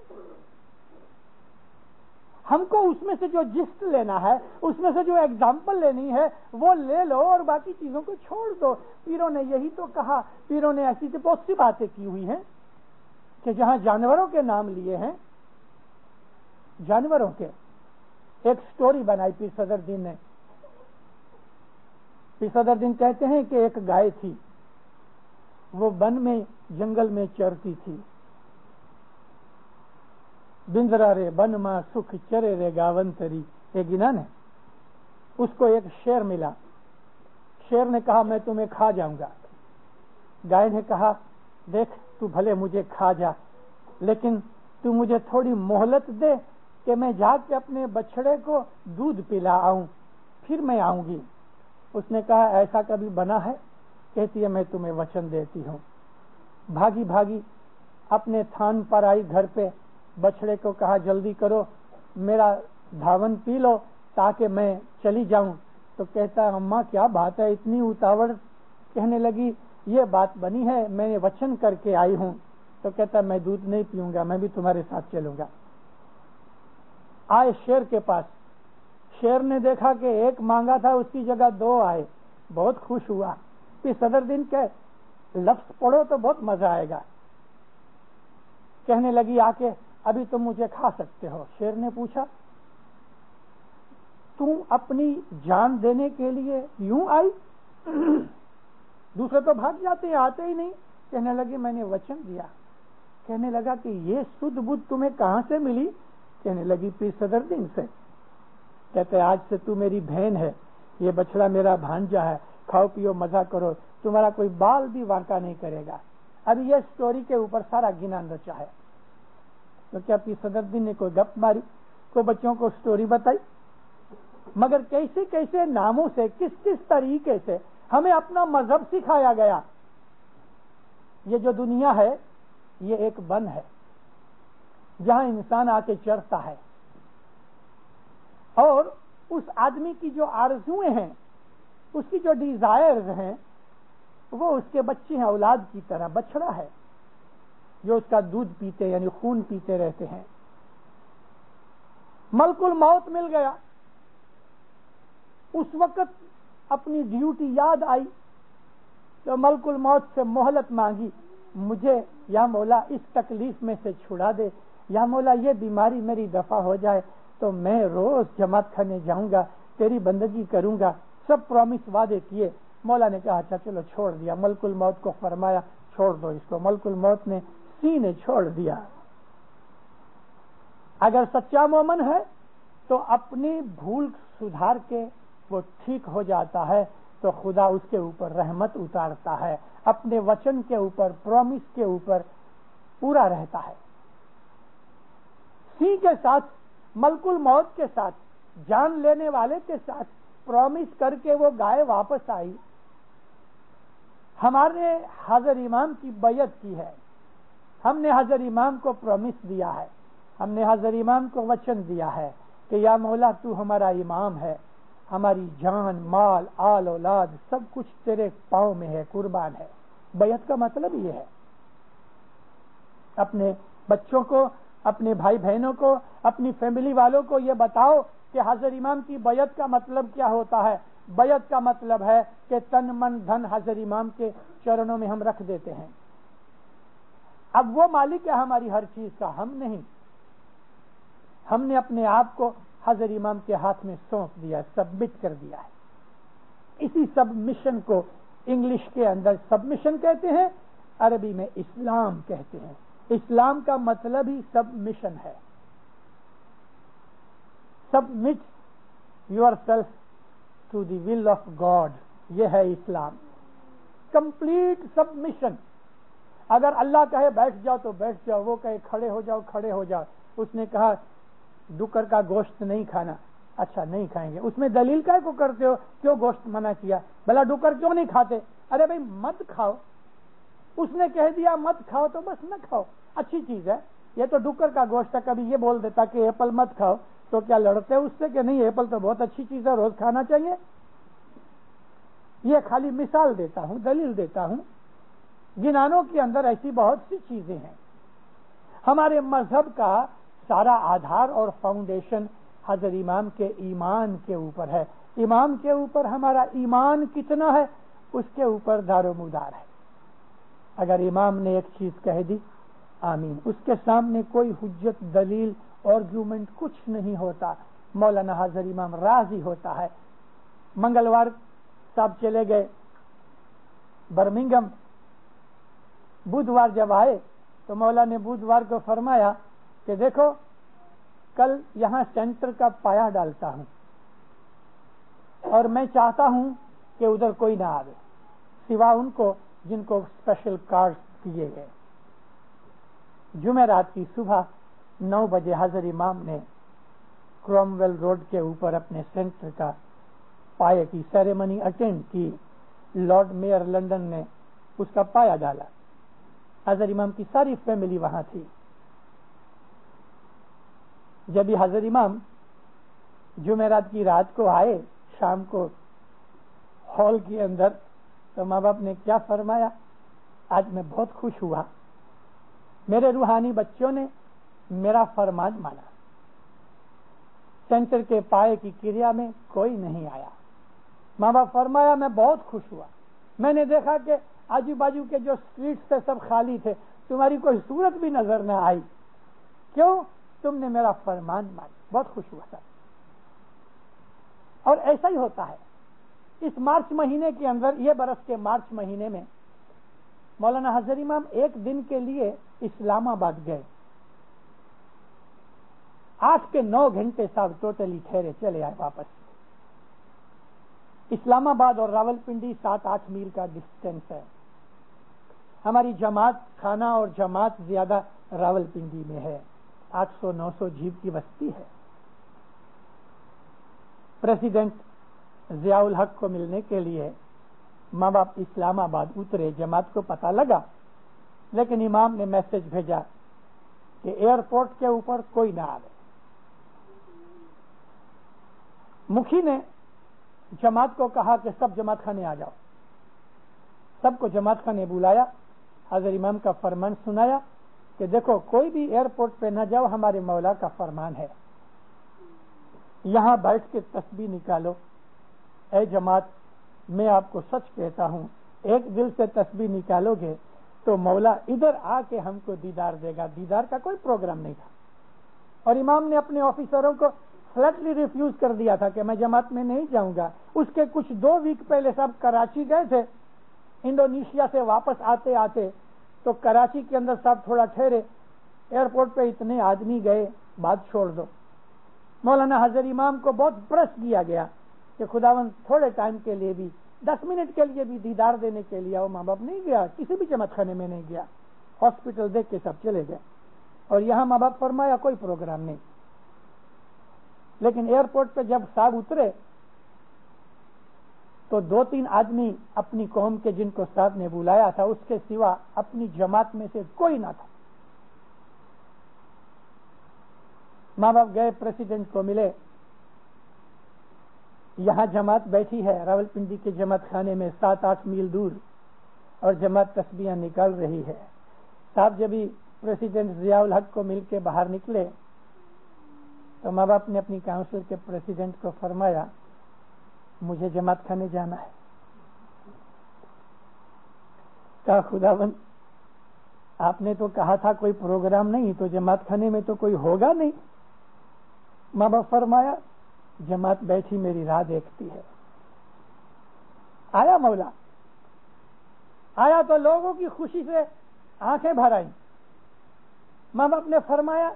ہم کو اس میں سے جو جسٹ لینا ہے، اس میں سے جو ایگزامپل لینی ہے وہ لے لو اور باقی چیزوں کو چھوڑ دو. پیروں نے یہی تو کہا. پیروں نے ایسی بہت سی باتیں کی ہوئی ہیں کہ جہاں جانوروں کے نام لیے ہیں، جانوروں کے ایک سٹوری بنائی پیر صدر دین نے. پیر صدر دین کہتے ہیں کہ ایک گائے تھی، وہ بن میں جنگل میں چرتی تھی. بندرا رے بن ماں سکھ چرے رے گاونتری، ایک گنان ہے. اس کو ایک شیر ملا. شیر نے کہا میں تمہیں کھا جاؤں گا. گائے نے کہا دیکھ تو بھلے مجھے کھا جا لیکن تو مجھے تھوڑی مہلت دے کہ میں جا کے اپنے بچڑے کو دودھ پلا آؤں، پھر میں آؤں گی. اس نے کہا ایسا کبھی بنا ہے؟ کہتی ہے میں تمہیں وچن دیتی ہوں. بھاگی بھاگی اپنے تھان پر آئی گھر پہ. بچڑے کو کہا جلدی کرو، میرا دھاون پی لو تاکہ میں چلی جاؤں. تو کہتا ہے اماں کیا بات ہے اتنی اتاوڑ؟ کہنے لگی یہ بات بنی ہے، میں نے وچن کر کے آئی ہوں. تو کہتا ہے میں دودھ نہیں پیوں گا، میں بھی تمہارے ساتھ چلوں گا. آئے شیر کے پاس. شیر نے دیکھا کہ ایک مانگا تھا اس کی جگہ 2 آئے. بہت خوش ہوا. پھر صدر دن کہ لفظ پڑھو تو بہت مزہ آئے گا. کہنے لگی آ کے ابھی تم مجھے کھا سکتے ہو. شیر نے پوچھا تم اپنی جان دینے کے لیے یوں آئی؟ دوسرے تو بھاگ جاتے ہیں، آتے ہی نہیں. کہنے لگی میں نے وچن دیا. کہنے لگا کہ یہ سدھ بدھ تمہیں کہاں سے ملی؟ کہنے لگی پیر صدر دین سے. کہتے آج سے تو میری بہن ہے، یہ بچڑا میرا بھانجا ہے، کھاؤ پیو مزہ کرو، تمہارا کوئی بال بھی واقع نہیں کرے گا. اب یہ سٹوری کے اوپر سارا گنان رچا ہے. تو کیا پیر صدر دین نے کوئی گپ ماری، کوئی بچوں کو سٹوری بتائی؟ مگر کیسے کیسے ناموں سے، کس کس طریقے سے ہمیں اپنا مذہب سکھایا گیا. یہ جو دنیا ہے یہ ایک بن ہے جہاں انسان آ کے چرتا ہے، اور اس آدمی کی جو آرزویں ہیں، اس کی جو ڈیزائرز ہیں، وہ اس کے بچے ہیں، اولاد کی طرح. بچڑا ہے جو اس کا دودھ پیتے یعنی خون پیتے رہتے ہیں. ملک الموت مل گیا. اس وقت اپنی ڈیوٹی یاد آئی تو ملک الموت سے مہلت مانگی، مجھے یا مولا اس تکلیف میں سے چھڑا دے، یا مولا یہ بیماری میری دفع ہو جائے تو میں روز جماعت خانے جاؤں گا، تیری بندگی کروں گا. سب پرومس وعدے کیے. مولا نے کہا اچھا چلو چھوڑ دیا. ملک الموت کو فرمایا چھوڑ دو اس کو. ملک الموت نے سینے چھوڑ دیا. اگر سچا مومن ہے تو اپنی بھول سدھار کے وہ ٹھیک ہو جاتا ہے تو خدا اس کے اوپر رحمت اتارتا ہے، اپنے وچن کے اوپر، پرومس کے اوپر پورا رہتا ہے. سی کے ساتھ، ملک الموت کے ساتھ، جان لینے والے کے ساتھ پرومس کر کے وہ گائے واپس آئی. ہمارے حضرت امام کی بیعت کی ہے، ہم نے حضرت امام کو پرومس دیا ہے، ہم نے حضرت امام کو وچن دیا ہے کہ یا مولا تو ہمارا امام ہے، ہماری جان، مال، آل اولاد سب کچھ تیرے پاؤں میں ہے، قربان ہے. بیعت کا مطلب یہ ہے. اپنے بچوں کو، اپنے بھائی بہنوں کو، اپنی فیملی والوں کو یہ بتاؤ کہ حضرت امام کی بیعت کا مطلب کیا ہوتا ہے. بیعت کا مطلب ہے کہ تن من دھن حضرت امام کے چرنوں میں ہم رکھ دیتے ہیں. اب وہ مالک ہے ہماری ہر چیز کا، ہم نہیں. ہم نے اپنے آپ کو حضرت امام کے ہاتھ میں سونپ دیا، سبمٹ کر دیا ہے. اسی سبمیشن کو انگلش کے اندر سبمیشن کہتے ہیں، عربی میں اسلام کہتے ہیں. اسلام کا مطلب ہی سبمیشن ہے. Submit yourself to the will of God, یہ ہے اسلام. Complete submission. اگر اللہ کہے بیٹھ جاؤ تو بیٹھ جاؤ، وہ کہے کھڑے ہو جاؤ کھڑے ہو جاؤ. اس نے کہا ڈکر کا گوشت نہیں کھانا، اچھا نہیں کھائیں گے. اس میں دلیل کائے کو کرتے ہو؟ کیوں گوشت منع کیا؟ بھلا ڈکر کیوں نہیں کھاتے؟ ارے بھائی مت کھاؤ. اس نے کہہ دیا مت کھاؤ تو بس نہ کھاؤ، اچھی چیز ہے. یہ تو ڈکر کا گوشت ہے. کبھی یہ بول دیتا کہ ایپل مت کھاؤ تو کیا لڑتے اس سے کہ نہیں ایپل تو بہت اچھی چیز ہے، روز کھانا چاہیے؟ یہ خالی مثال دیتا ہوں، دلیل دیتا ہوں. گنانوں کے اندر ایسی بہت سی چیزیں ہیں. ہمارے مذہب کا سارا آدھار اور فاؤنڈیشن حضرت امام کے ایمان کے اوپر ہے. امام کے اوپر ہمارا ایمان کتنا ہے اس کے اوپر دار و مدار ہے. اگر امام نے ایک چیز کہہ دی آمین، اس کے سامنے کوئی حجت، دلیل، آرگیومنٹ کچھ نہیں ہوتا. مولانا حضرت امام راضی ہوتا ہے. منگلوار صاحب چلے گئے برمنگم. بدھوار جب آئے تو مولا نے بدھوار کو فرمایا کہ دیکھو کل یہاں سینٹر کا پایا ڈالتا ہوں اور میں چاہتا ہوں کہ ادھر کوئی نہ آئے سوا ان کو جن کو اسپیشل کارڈ دیے گئے. جمعرات کی صبح 9 بجے حضرت امام نے کرومویل روڈ کے اوپر اپنے سینٹر کا پائے کی سیریمنی اٹینڈ کی. لارڈ میئر لندن نے اس کا پایا ڈالا. حضرت امام کی ساری فیملی وہاں تھی. جب بھی حضرت امام جمعرات کی رات کو آئے شام کو ہال کے اندر تو ماں باپ نے کیا فرمایا؟ آج میں بہت خوش ہوا، میرے روحانی بچوں نے میرا فرمان مانا. سینٹر کے پائے کی کریا میں کوئی نہیں آیا. ماں باپ فرمایا میں بہت خوش ہوا، میں نے دیکھا کہ آجو باجو کے جو اسٹریٹس تھے سب خالی تھے، تمہاری کوئی صورت بھی نظر نہ آئی. کیوں؟ تم نے میرا فرمان مانا. بہت خوش ہوا سر. اور ایسا ہی ہوتا ہے. اس مارچ مہینے کے اندر، یہ برس کے مارچ مہینے میں مولانا حضرت امام ایک دن کے لیے اسلام آباد گئے. 8 کے 9 گھنٹے صاحب ٹوٹلی ٹھہرے چلے آئے واپس. اسلام آباد اور راول پنڈی 7-8 میل کا ڈسٹینس ہے. ہماری جماعت خانہ اور جماعت زیادہ راول پنڈی میں ہے. 800-900 جیب کی بستی ہے. پریزیڈنٹ ضیاء الحق کو ملنے کے لیے ماں باپ اسلام آباد اترے. جماعت کو پتہ لگا لیکن امام نے میسج بھیجا کہ ایئرپورٹ کے اوپر کوئی نہ آئے. مکھی نے جماعت کو کہا کہ سب جماعت خانے آ جاؤ. سب کو جماعت خانے بلایا. حضرت امام کا فرمان سنایا کہ دیکھو کوئی بھی ایئرپورٹ پہ نہ جاؤ، ہمارے مولا کا فرمان ہے. یہاں بیٹھ کے تسبیح نکالو. اے جماعت میں آپ کو سچ کہتا ہوں، ایک دل سے تسبیح نکالو گے تو مولا ادھر آ کے ہم کو دیدار دے گا. دیدار کا کوئی پروگرام نہیں تھا. اور امام نے اپنے آفیسروں کو فلیٹلی ریفیوز کر دیا تھا کہ میں جماعت میں نہیں جاؤں گا. اس کے کچھ 2 ویک پہلے صاحب کراچی گئے تھے انڈونیشیا سے واپس آتے آتے, تو کراچی کے اندر صاحب تھوڑا ٹھہرے, ایئرپورٹ پہ اتنے آدمی گئے, بات چھوڑ دو. مولانا حضر امام کو بہت پریس کیا گیا کہ خداوند تھوڑے ٹائم کے لیے بھی 10 منٹ کے لیے بھی دیدار دینے کے لیے. وہ ماں باپ نہیں گیا, کسی بھی جماعت خانے میں نہیں گیا, ہاسپٹل دیکھ کے سب چلے گئے. اور یہاں ماں باپ فرمایا کوئی پروگرام نہیں. لیکن ایئرپورٹ پہ جب صاحب اترے تو 2-3 آدمی اپنی قوم کے جن کو صاحب نے بلایا تھا, اس کے سوا اپنی جماعت میں سے کوئی نہ تھا. ماں باپ گئے, پریزیڈنٹ کو ملے. یہاں جماعت بیٹھی ہے راولپنڈی کے جماعت خانے میں 7-8 میل دور, اور جماعت تسبیحاں نکال رہی ہے. صاحب جب بھی پریزیڈنٹ ضیاء الحق کو مل کے باہر نکلے تو ماں باپ نے اپنی کاؤنسل کے پریزیڈنٹ کو فرمایا مجھے جماعت خانے جانا ہے. کہا خداوند آپ نے تو کہا تھا کوئی پروگرام نہیں, تو جماعت خانے میں تو کوئی ہوگا نہیں. ماں باپ فرمایا جماعت بیٹھی میری راہ دیکھتی ہے. آیا مولا, آیا تو لوگوں کی خوشی سے آنکھیں بھر آئیں. ماں باپ نے فرمایا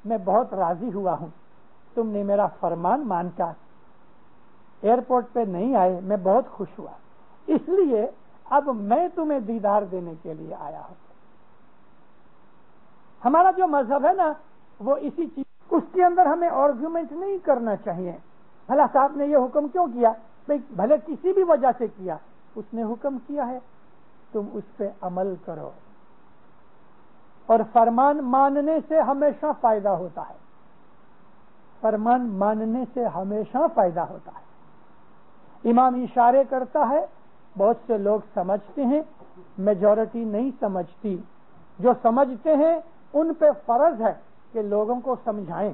میں بہت راضی ہوا ہوں, تم نے میرا فرمان مان کر ایئرپورٹ پہ نہیں آئے, میں بہت خوش ہوا. اس لیے اب میں تمہیں دیدار دینے کے لیے آیا ہوں. ہمارا جو مذہب ہے نا وہ اسی چیز, اس کے اندر ہمیں آرگیومنٹ نہیں کرنا چاہیے. بھلا صاحب نے یہ حکم کیوں کیا؟ بھلے کسی بھی وجہ سے کیا, اس نے حکم کیا ہے, تم اس پہ عمل کرو. اور فرمان ماننے سے ہمیشہ فائدہ ہوتا ہے. فرمان ماننے سے ہمیشہ فائدہ ہوتا ہے. امام اشارے کرتا ہے, بہت سے لوگ سمجھتے ہیں, میجورٹی نہیں سمجھتی. جو سمجھتے ہیں ان پہ فرض ہے کہ لوگوں کو سمجھائیں.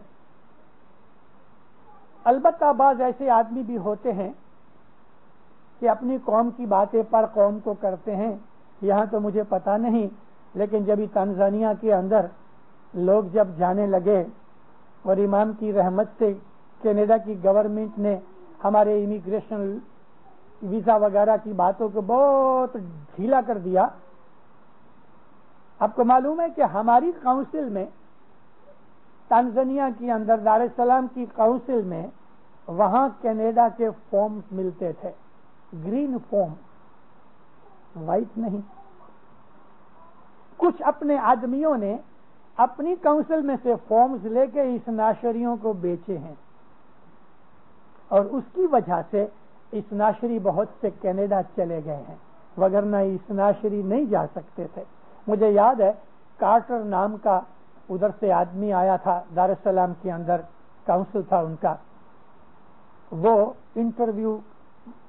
البتہ بعض ایسے آدمی بھی ہوتے ہیں کہ اپنی قوم کی باتیں پر قوم کو کرتے ہیں. یہاں تو مجھے پتا نہیں, لیکن جب تنزانیہ کے اندر لوگ جب جانے لگے اور امام کی رحمت سے کینیڈا کی گورنمنٹ نے ہمارے امیگریشن ویزا وغیرہ کی باتوں کو بہت ڈھیلا کر دیا. آپ کو معلوم ہے کہ ہماری کاؤنسل میں, تنزانیہ کے اندر دار السلام کی کاؤنسل میں, وہاں کینیڈا کے فارمز ملتے تھے, گرین فارم, وائٹ نہیں. کچھ اپنے آدمیوں نے اپنی کاؤنسل میں سے فارمز لے کے اس ناشریوں کو بیچے ہیں, اور اس کی وجہ سے اس ناشری بہت سے کینیڈا چلے گئے ہیں, وگرنہ اس ناشری نہیں جا سکتے تھے. مجھے یاد ہے کارٹر نام کا ادھر سے آدمی آیا تھا, دار السلام کے اندر کاؤنسل تھا ان کا, وہ انٹرویو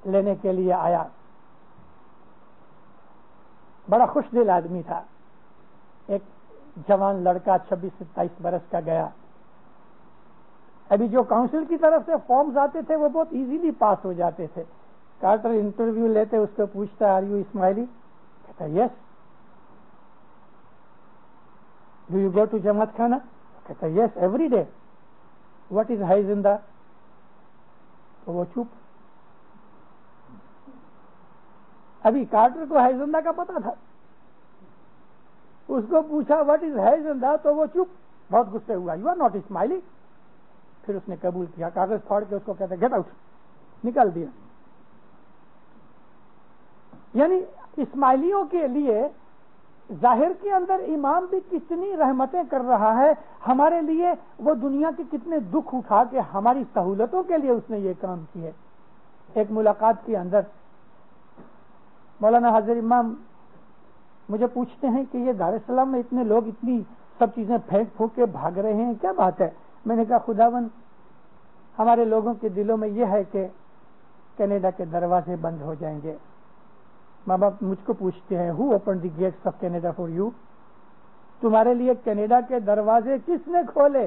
لینے کے لیے آیا. بڑا خوش دل آدمی تھا. ایک جوان لڑکا 26-27 برس کا گیا. ابھی جو کاؤنسل کی طرف سے فارمز آتے تھے وہ بہت ایزیلی پاس ہو جاتے تھے. کارٹر انٹرویو لیتے, اس کو پوچھتا آر یو اسماعیلی؟ کہتا yes. Do you go to jamat khana? کہتا yes every day. What is ہائی زندہ؟ تو وہ چپ. ابھی کارٹر کو ہائی زندہ کا پتا تھا. اس کو پوچھا واٹ از ہائی زندہ, تو وہ چپ. بہت غصے ہوا, یو آر ناٹ اسماعیلی. پھر اس نے قبول کیا, کاغذ پھاڑ کے اس کو کہتے گیٹ آؤٹ, نکال دیا. یعنی اسماعیلیوں کے لیے ظاہر کے اندر امام بھی کتنی رحمتیں کر رہا ہے, ہمارے لیے وہ دنیا کے کتنے دکھ اٹھا کے ہماری سہولتوں کے لیے اس نے یہ کام کیے. ایک ملاقات کے اندر مولانا حضر امام مجھے پوچھتے ہیں کہ یہ دار السلام میں اتنے لوگ اتنی سب چیزیں پھینک پھونک کے بھاگ رہے ہیں, کیا بات ہے؟ میں نے کہا خداوند ہمارے لوگوں کے دلوں میں یہ ہے کہ کینیڈا کے دروازے بند ہو جائیں گے. ماں باپ مجھ کو پوچھتے ہیں who open the gates of Canada for you, تمہارے لیے کینیڈا کے دروازے کس نے کھولے؟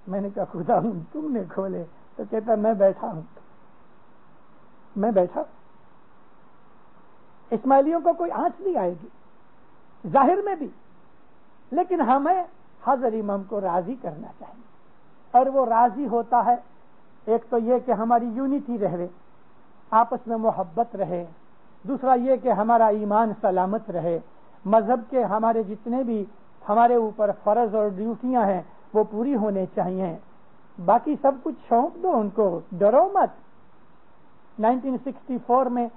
میں نے کہا خداوند تم نے کھولے. تو کہتا میں بیٹھا ہوں, میں بیٹھا. اسماعیلیوں کو کوئی آنچ نہیں آئے گی ظاہر میں بھی, لیکن حضرت امام کو راضی کرنا چاہیے، اور وہ راضی ہوتا ہے ایک تو یہ کہ ہماری یونٹی رہے، آپس میں محبت رہے، دوسرا یہ کہ ہمارا ایمان سلامت رہے، مذہب کے ہمارے جتنے بھی ہمارے اوپر فرض اور ڈیوٹیاں ہیں وہ پوری ہونے چاہیے، باقی سب کچھ سونپ دو ان کو، ڈرو مت۔ 1964 میں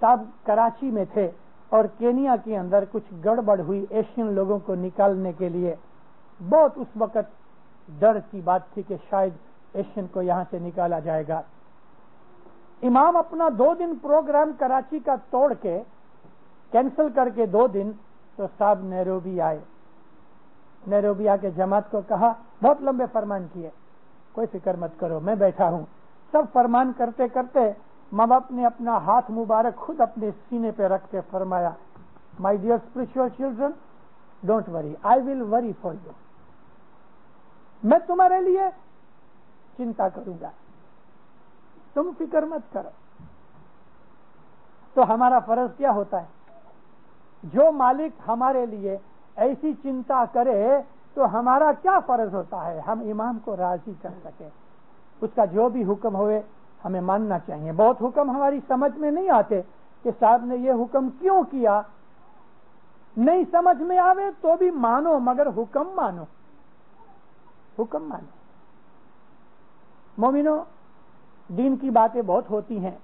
صاحب کراچی میں تھے اور کینیا کے اندر کچھ گڑبڑ ہوئی ایشین لوگوں کو نکالنے کے لیے، بہت اس وقت ڈر کی بات تھی کہ شاید ایشین کو یہاں سے نکالا جائے گا۔ امام اپنا 2 دن پروگرام کراچی کا توڑ کے کینسل کر کے 2 دن تو صاحب نیروبی آئے، نیروبی آ کے جماعت کو کہا، بہت لمبے فرمان کیے، کوئی فکر مت کرو میں بیٹھا ہوں۔ سب فرمان کرتے کرتے ماں باپ نے اپنا ہاتھ مبارک خود اپنے سینے پہ رکھ کے فرمایا، my dear spiritual children, don't worry, آئی ول وری فار یو، میں تمہارے لیے چنتا کروں گا، تم فکر مت کرو۔ تو ہمارا فرض کیا ہوتا ہے؟ جو مالک ہمارے لیے ایسی چنتا کرے تو ہمارا کیا فرض ہوتا ہے؟ ہم امام کو راضی کر سکیں، اس کا جو بھی حکم ہوئے ہمیں ماننا چاہیے۔ بہت حکم ہماری سمجھ میں نہیں آتے کہ صاحب نے یہ حکم کیوں کیا، نہیں سمجھ میں آوے تو بھی مانو، مگر حکم مانو، حکم مانو۔ مومنو، دین کی باتیں بہت ہوتی ہیں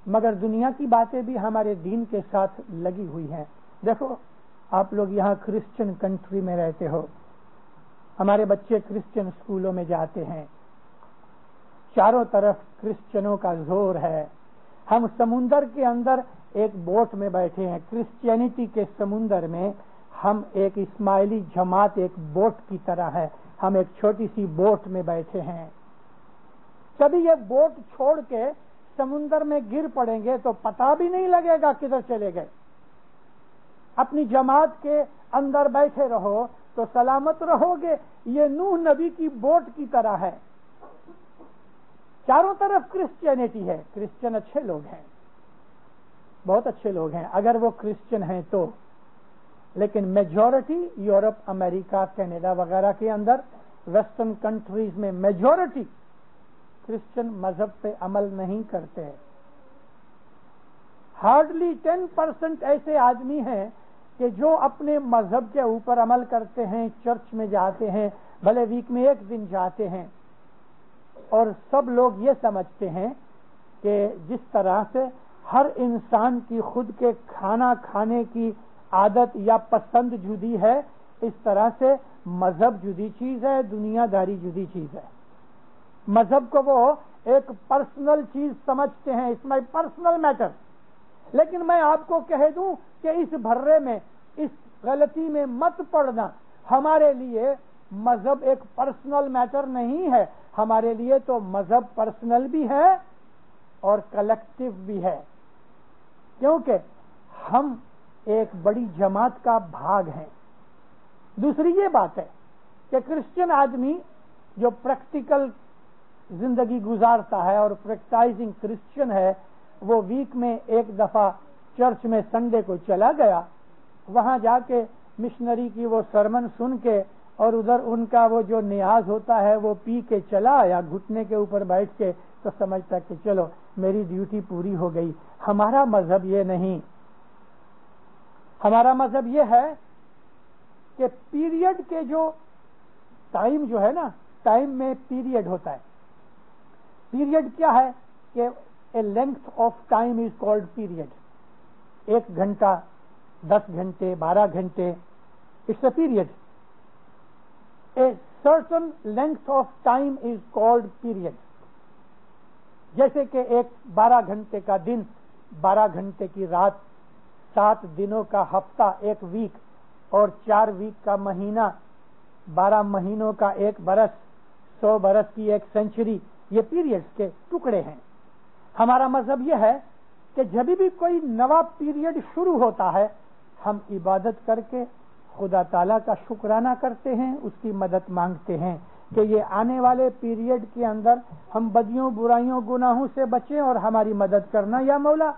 مگر دنیا کی باتیں بھی ہمارے دین کے ساتھ لگی ہوئی ہیں۔ دیکھو آپ لوگ یہاں کرسچن کنٹری میں رہتے ہو، ہمارے بچے کرسچن اسکولوں میں جاتے ہیں، چاروں طرف کرسچنوں کا زور ہے۔ ہم سمندر کے اندر ایک بوٹ میں بیٹھے ہیں، کرسچینٹی کے سمندر میں ہم ایک اسماعیلی جماعت ایک بوٹ کی طرح ہے، ہم ایک چھوٹی سی بوٹ میں بیٹھے ہیں۔ کبھی یہ بوٹ چھوڑ کے سمندر میں گر پڑیں گے تو پتہ بھی نہیں لگے گا کدھر چلے گئے۔ اپنی جماعت کے اندر بیٹھے رہو تو سلامت رہو گے۔ یہ نوح نبی کی بوٹ کی طرح ہے، چاروں طرف کرسچینٹی ہے، کرسچن اچھے لوگ ہیں، بہت اچھے لوگ ہیں اگر وہ کرسچن ہیں تو، لیکن میجورٹی یورپ، امریکہ، کینیڈا وغیرہ کے اندر ویسٹرن کنٹریز میں میجورٹی کرسچن مذہب پہ عمل نہیں کرتے۔ ہارڈلی 10% ایسے آدمی ہیں کہ جو اپنے مذہب کے اوپر عمل کرتے ہیں، چرچ میں جاتے ہیں، بھلے ویک میں 1 دن جاتے ہیں، اور سب لوگ یہ سمجھتے ہیں کہ جس طرح سے ہر انسان کی خود کے کھانا کھانے کی عادت یا پسند جدی ہے، اس طرح سے مذہب جدی چیز ہے، دنیا داری جدی چیز ہے۔ مذہب کو وہ ایک پرسنل چیز سمجھتے ہیں، اس میں پرسنل میٹر، لیکن میں آپ کو کہہ دوں کہ اس بھرے میں، اس غلطی میں مت پڑنا۔ ہمارے لیے مذہب ایک پرسنل میٹر نہیں ہے، ہمارے لیے تو مذہب پرسنل بھی ہے اور کلیکٹیو بھی ہے، کیونکہ ہم ایک بڑی جماعت کا بھاگ ہیں۔ دوسری یہ بات ہے کہ کرسچن آدمی جو پریکٹیکل زندگی گزارتا ہے اور پریکٹائزنگ کرسچن ہے، وہ ویک میں 1 دفعہ چرچ میں سنڈے کو چلا گیا، وہاں جا کے مشنری کی وہ سرمن سن کے اور ادھر ان کا وہ جو نیاز ہوتا ہے وہ پی کے چلا آیا گھٹنے کے اوپر بیٹھ کے، تو سمجھتا کہ چلو میری ڈیوٹی پوری ہو گئی۔ ہمارا مذہب یہ نہیں، ہمارا مذہب یہ ہے کہ پیریڈ کے جو ٹائم جو ہے نا، ٹائم میں پیریڈ ہوتا ہے۔ پیریڈ کیا ہے کہ a length of time is called period. 1 گھنٹہ، 10 گھنٹے، 12 گھنٹے، it's a period. A certain length of time is called period. جیسے کہ ایک 12 گھنٹے کا دن، 12 گھنٹے کی رات، 7 دنوں کا ہفتہ، 1 ویک، اور 4 ویک کا مہینہ، 12 مہینوں کا 1 برس، 100 برس کی 1 سینچری، یہ پیریڈز کے ٹکڑے ہیں۔ ہمارا مذہب یہ ہے کہ جب بھی کوئی نوا پیریڈ شروع ہوتا ہے، ہم عبادت کر کے خدا تعالیٰ کا شکرانہ کرتے ہیں، اس کی مدد مانگتے ہیں کہ یہ آنے والے پیریڈ کے اندر ہم بدیوں، برائیوں، گناہوں سے بچیں اور ہماری مدد کرنا یا مولا۔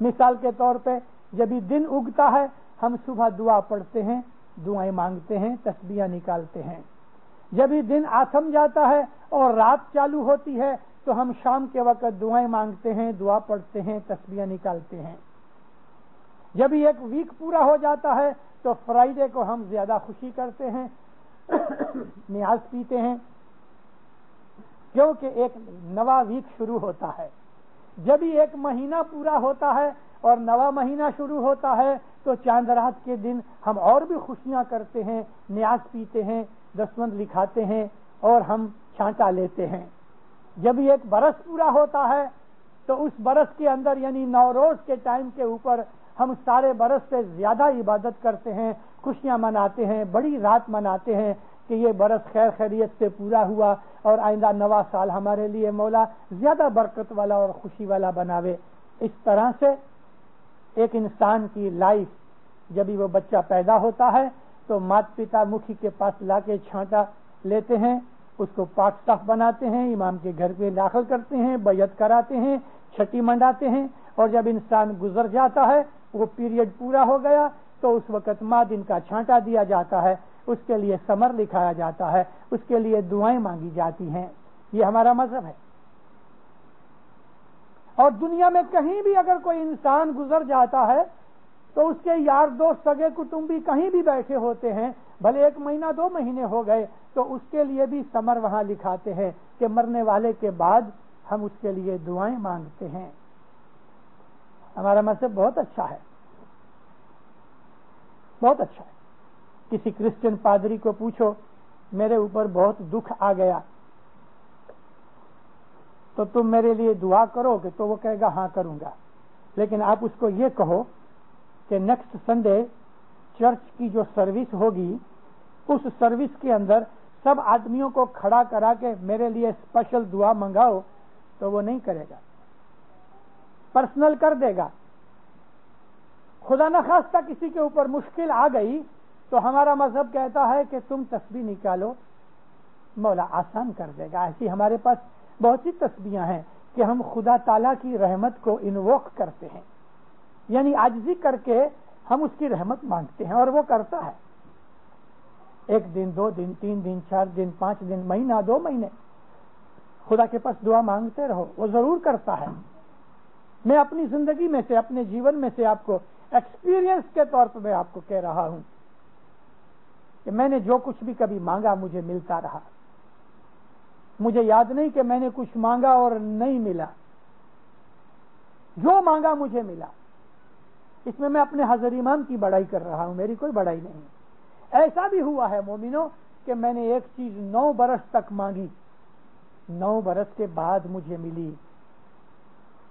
مثال کے طور پہ جب بھی دن اگتا ہے ہم صبح دعا پڑھتے ہیں، دعائیں مانگتے ہیں، تسبیحاں نکالتے ہیں۔ جب ہی دن آتھم جاتا ہے اور رات چالو ہوتی ہے تو ہم شام کے وقت دعائیں مانگتے ہیں، دعا پڑھتے ہیں، تسبیحاں نکالتے ہیں۔ جب ہی ایک ویک پورا ہو جاتا ہے تو فرائیڈے کو ہم زیادہ خوشی کرتے ہیں، نیاز پیتے ہیں، کیونکہ ایک نوا ویک شروع ہوتا ہے۔ جب ہی ایک مہینہ پورا ہوتا ہے اور نوا مہینہ شروع ہوتا ہے تو چاند رات کے دن ہم اور بھی خوشیاں کرتے ہیں، نیاز پیتے ہیں، دستبند لکھاتے ہیں اور ہم چھانٹا لیتے ہیں۔ جب ہی ایک برس پورا ہوتا ہے تو اس برس کے اندر یعنی نوروز کے ٹائم کے اوپر ہم سارے برس سے زیادہ عبادت کرتے ہیں، خوشیاں مناتے ہیں، بڑی رات مناتے ہیں کہ یہ برس خیر خیریت سے پورا ہوا اور آئندہ نوا سال ہمارے لیے مولا زیادہ برکت والا اور خوشی والا بناوے۔ اس طرح سے ایک انسان کی لائف جب ہی وہ بچہ پیدا ہوتا ہے تو مات پتا مکھی کے پاس لا کے چھانٹا لیتے ہیں، اس کو پاک صاف بناتے ہیں، امام کے گھر پہ داخل کرتے ہیں، بیعت کراتے ہیں، چھٹی منڈاتے ہیں، اور جب انسان گزر جاتا ہے وہ پیریڈ پورا ہو گیا تو اس وقت ماں دن کا چھانٹا دیا جاتا ہے، اس کے لیے ثمر لکھایا جاتا ہے، اس کے لیے دعائیں مانگی جاتی ہیں۔ یہ ہمارا مذہب ہے۔ اور دنیا میں کہیں بھی اگر کوئی انسان گزر جاتا ہے تو اس کے یار دوست سگے کٹمبی کہیں بھی بیٹھے ہوتے ہیں، بھلے 1 مہینہ 2 مہینے ہو گئے تو اس کے لیے بھی ثمر وہاں لکھاتے ہیں کہ مرنے والے کے بعد ہم اس کے لیے دعائیں مانگتے ہیں۔ ہمارا مذہب بہت اچھا ہے، بہت اچھا ہے۔ کسی کرسچن پادری کو پوچھو میرے اوپر بہت دکھ آ گیا تو تم میرے لیے دعا کرو گے؟ تو وہ کہے گا ہاں کروں گا، لیکن آپ اس کو یہ کہو کہ نیکسٹ سنڈے چرچ کی جو سروس ہوگی اس سروس کے اندر سب آدمیوں کو کھڑا کرا کے میرے لیے اسپیشل دعا منگاؤ، تو وہ نہیں کرے گا، پرسنل کر دے گا۔ خدا نخواستہ کسی کے اوپر مشکل آ گئی تو ہمارا مذہب کہتا ہے کہ تم تسبیح نکالو، مولا آسان کر دے گا۔ ایسی ہمارے پاس بہت سی تسبیحاں ہیں کہ ہم خدا تعالیٰ کی رحمت کو انووک کرتے ہیں، یعنی عاجزی کر کے ہم اس کی رحمت مانگتے ہیں، اور وہ کرتا ہے۔ 1 دن 2 دن 3 دن 4 دن 5 دن، مہینہ 2 مہینے خدا کے پاس دعا مانگتے رہو، وہ ضرور کرتا ہے۔ میں اپنی زندگی میں سے، اپنے جیون میں سے آپ کو ایکسپیرینس کے طور پر میں آپ کو کہہ رہا ہوں کہ میں نے جو کچھ بھی کبھی مانگا مجھے ملتا رہا۔ مجھے یاد نہیں کہ میں نے کچھ مانگا اور نہیں ملا، جو مانگا مجھے ملا۔ اس میں اپنے حضرت امام کی بڑائی کر رہا ہوں، میری کوئی بڑائی نہیں۔ ایسا بھی ہوا ہے مومنوں کہ میں نے ایک چیز 9 برس تک مانگی، 9 برس کے بعد مجھے ملی،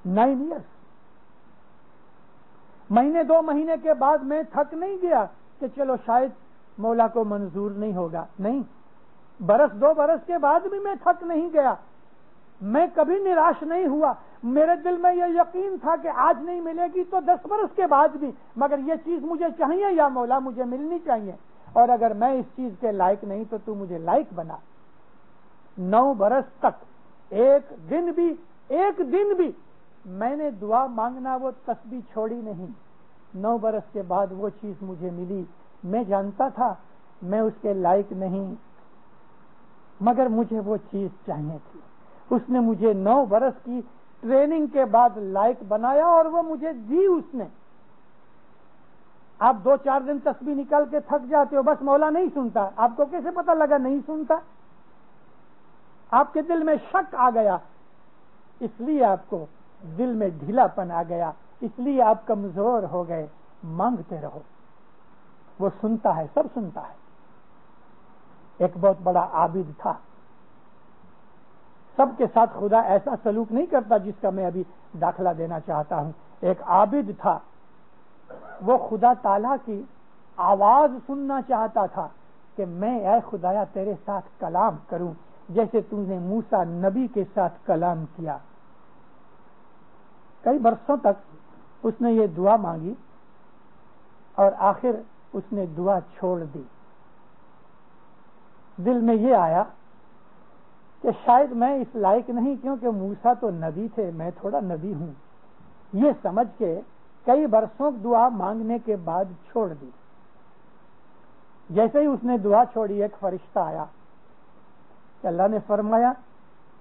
9 ایئرس۔ مہینے 2 مہینے کے بعد میں تھک نہیں گیا کہ چلو شاید مولا کو منظور نہیں ہوگا، نہیں، برس 2 برس کے بعد بھی میں تھک نہیں گیا، میں کبھی نراش نہیں ہوا۔ میرے دل میں یہ یقین تھا کہ آج نہیں ملے گی تو 10 برس کے بعد بھی، مگر یہ چیز مجھے چاہیے یا مولا مجھے ملنی چاہیے، اور اگر میں اس چیز کے لائق نہیں تو تو مجھے لائق بنا۔ 9 برس تک ایک دن بھی میں نے دعا مانگنا وہ تسبیح چھوڑی نہیں۔ 9 برس کے بعد وہ چیز مجھے ملی، میں جانتا تھا میں اس کے لائق نہیں، مگر مجھے وہ چیز چاہیے تھی۔ اس نے مجھے 9 برس کی ٹریننگ کے بعد لائق بنایا اور وہ مجھے دی اس نے۔ آپ 2-4 دن تسبیح نکال کے تھک جاتے ہو، بس مولا نہیں سنتا، آپ کو کیسے پتا لگا نہیں سنتا؟ آپ کے دل میں شک آ گیا، اس لیے آپ کو دل میں ڈھیلا پن آ گیا، اس لیے آپ کمزور ہو گئے۔ مانگتے رہو، وہ سنتا ہے، سب سنتا ہے۔ ایک بہت بڑا عابد تھا، سب کے ساتھ خدا ایسا سلوک نہیں کرتا جس کا میں ابھی داخلہ دینا چاہتا ہوں۔ ایک عابد تھا، وہ خدا تعالیٰ کی آواز سننا چاہتا تھا کہ میں اے خدایا تیرے ساتھ کلام کروں جیسے تو نے موسیٰ نبی کے ساتھ کلام کیا۔ کئی برسوں تک اس نے یہ دعا مانگی اور آخر اس نے دعا چھوڑ دی۔ دل میں یہ آیا کہ شاید میں اس لائق نہیں، کیونکہ موسیٰ تو نبی تھے، میں تھوڑا نبی ہوں۔ یہ سمجھ کے کئی برسوں دعا مانگنے کے بعد چھوڑ دی۔ جیسے ہی اس نے دعا چھوڑی ایک فرشتہ آیا کہ اللہ نے فرمایا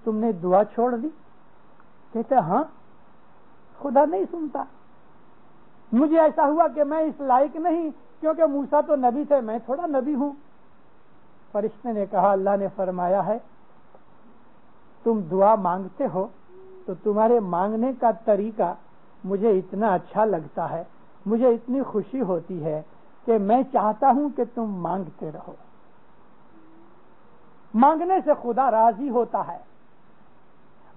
تم نے دعا چھوڑ دی؟ کہتے ہاں، خدا نہیں سنتا، مجھے ایسا ہوا کہ میں اس لائق نہیں، کیونکہ موسیٰ تو نبی تھے، میں تھوڑا نبی ہوں۔ فرشتے نے کہا اللہ نے فرمایا ہے تم دعا مانگتے ہو تو تمہارے مانگنے کا طریقہ مجھے اتنا اچھا لگتا ہے، مجھے اتنی خوشی ہوتی ہے کہ میں چاہتا ہوں کہ تم مانگتے رہو۔ مانگنے سے خدا راضی ہوتا ہے۔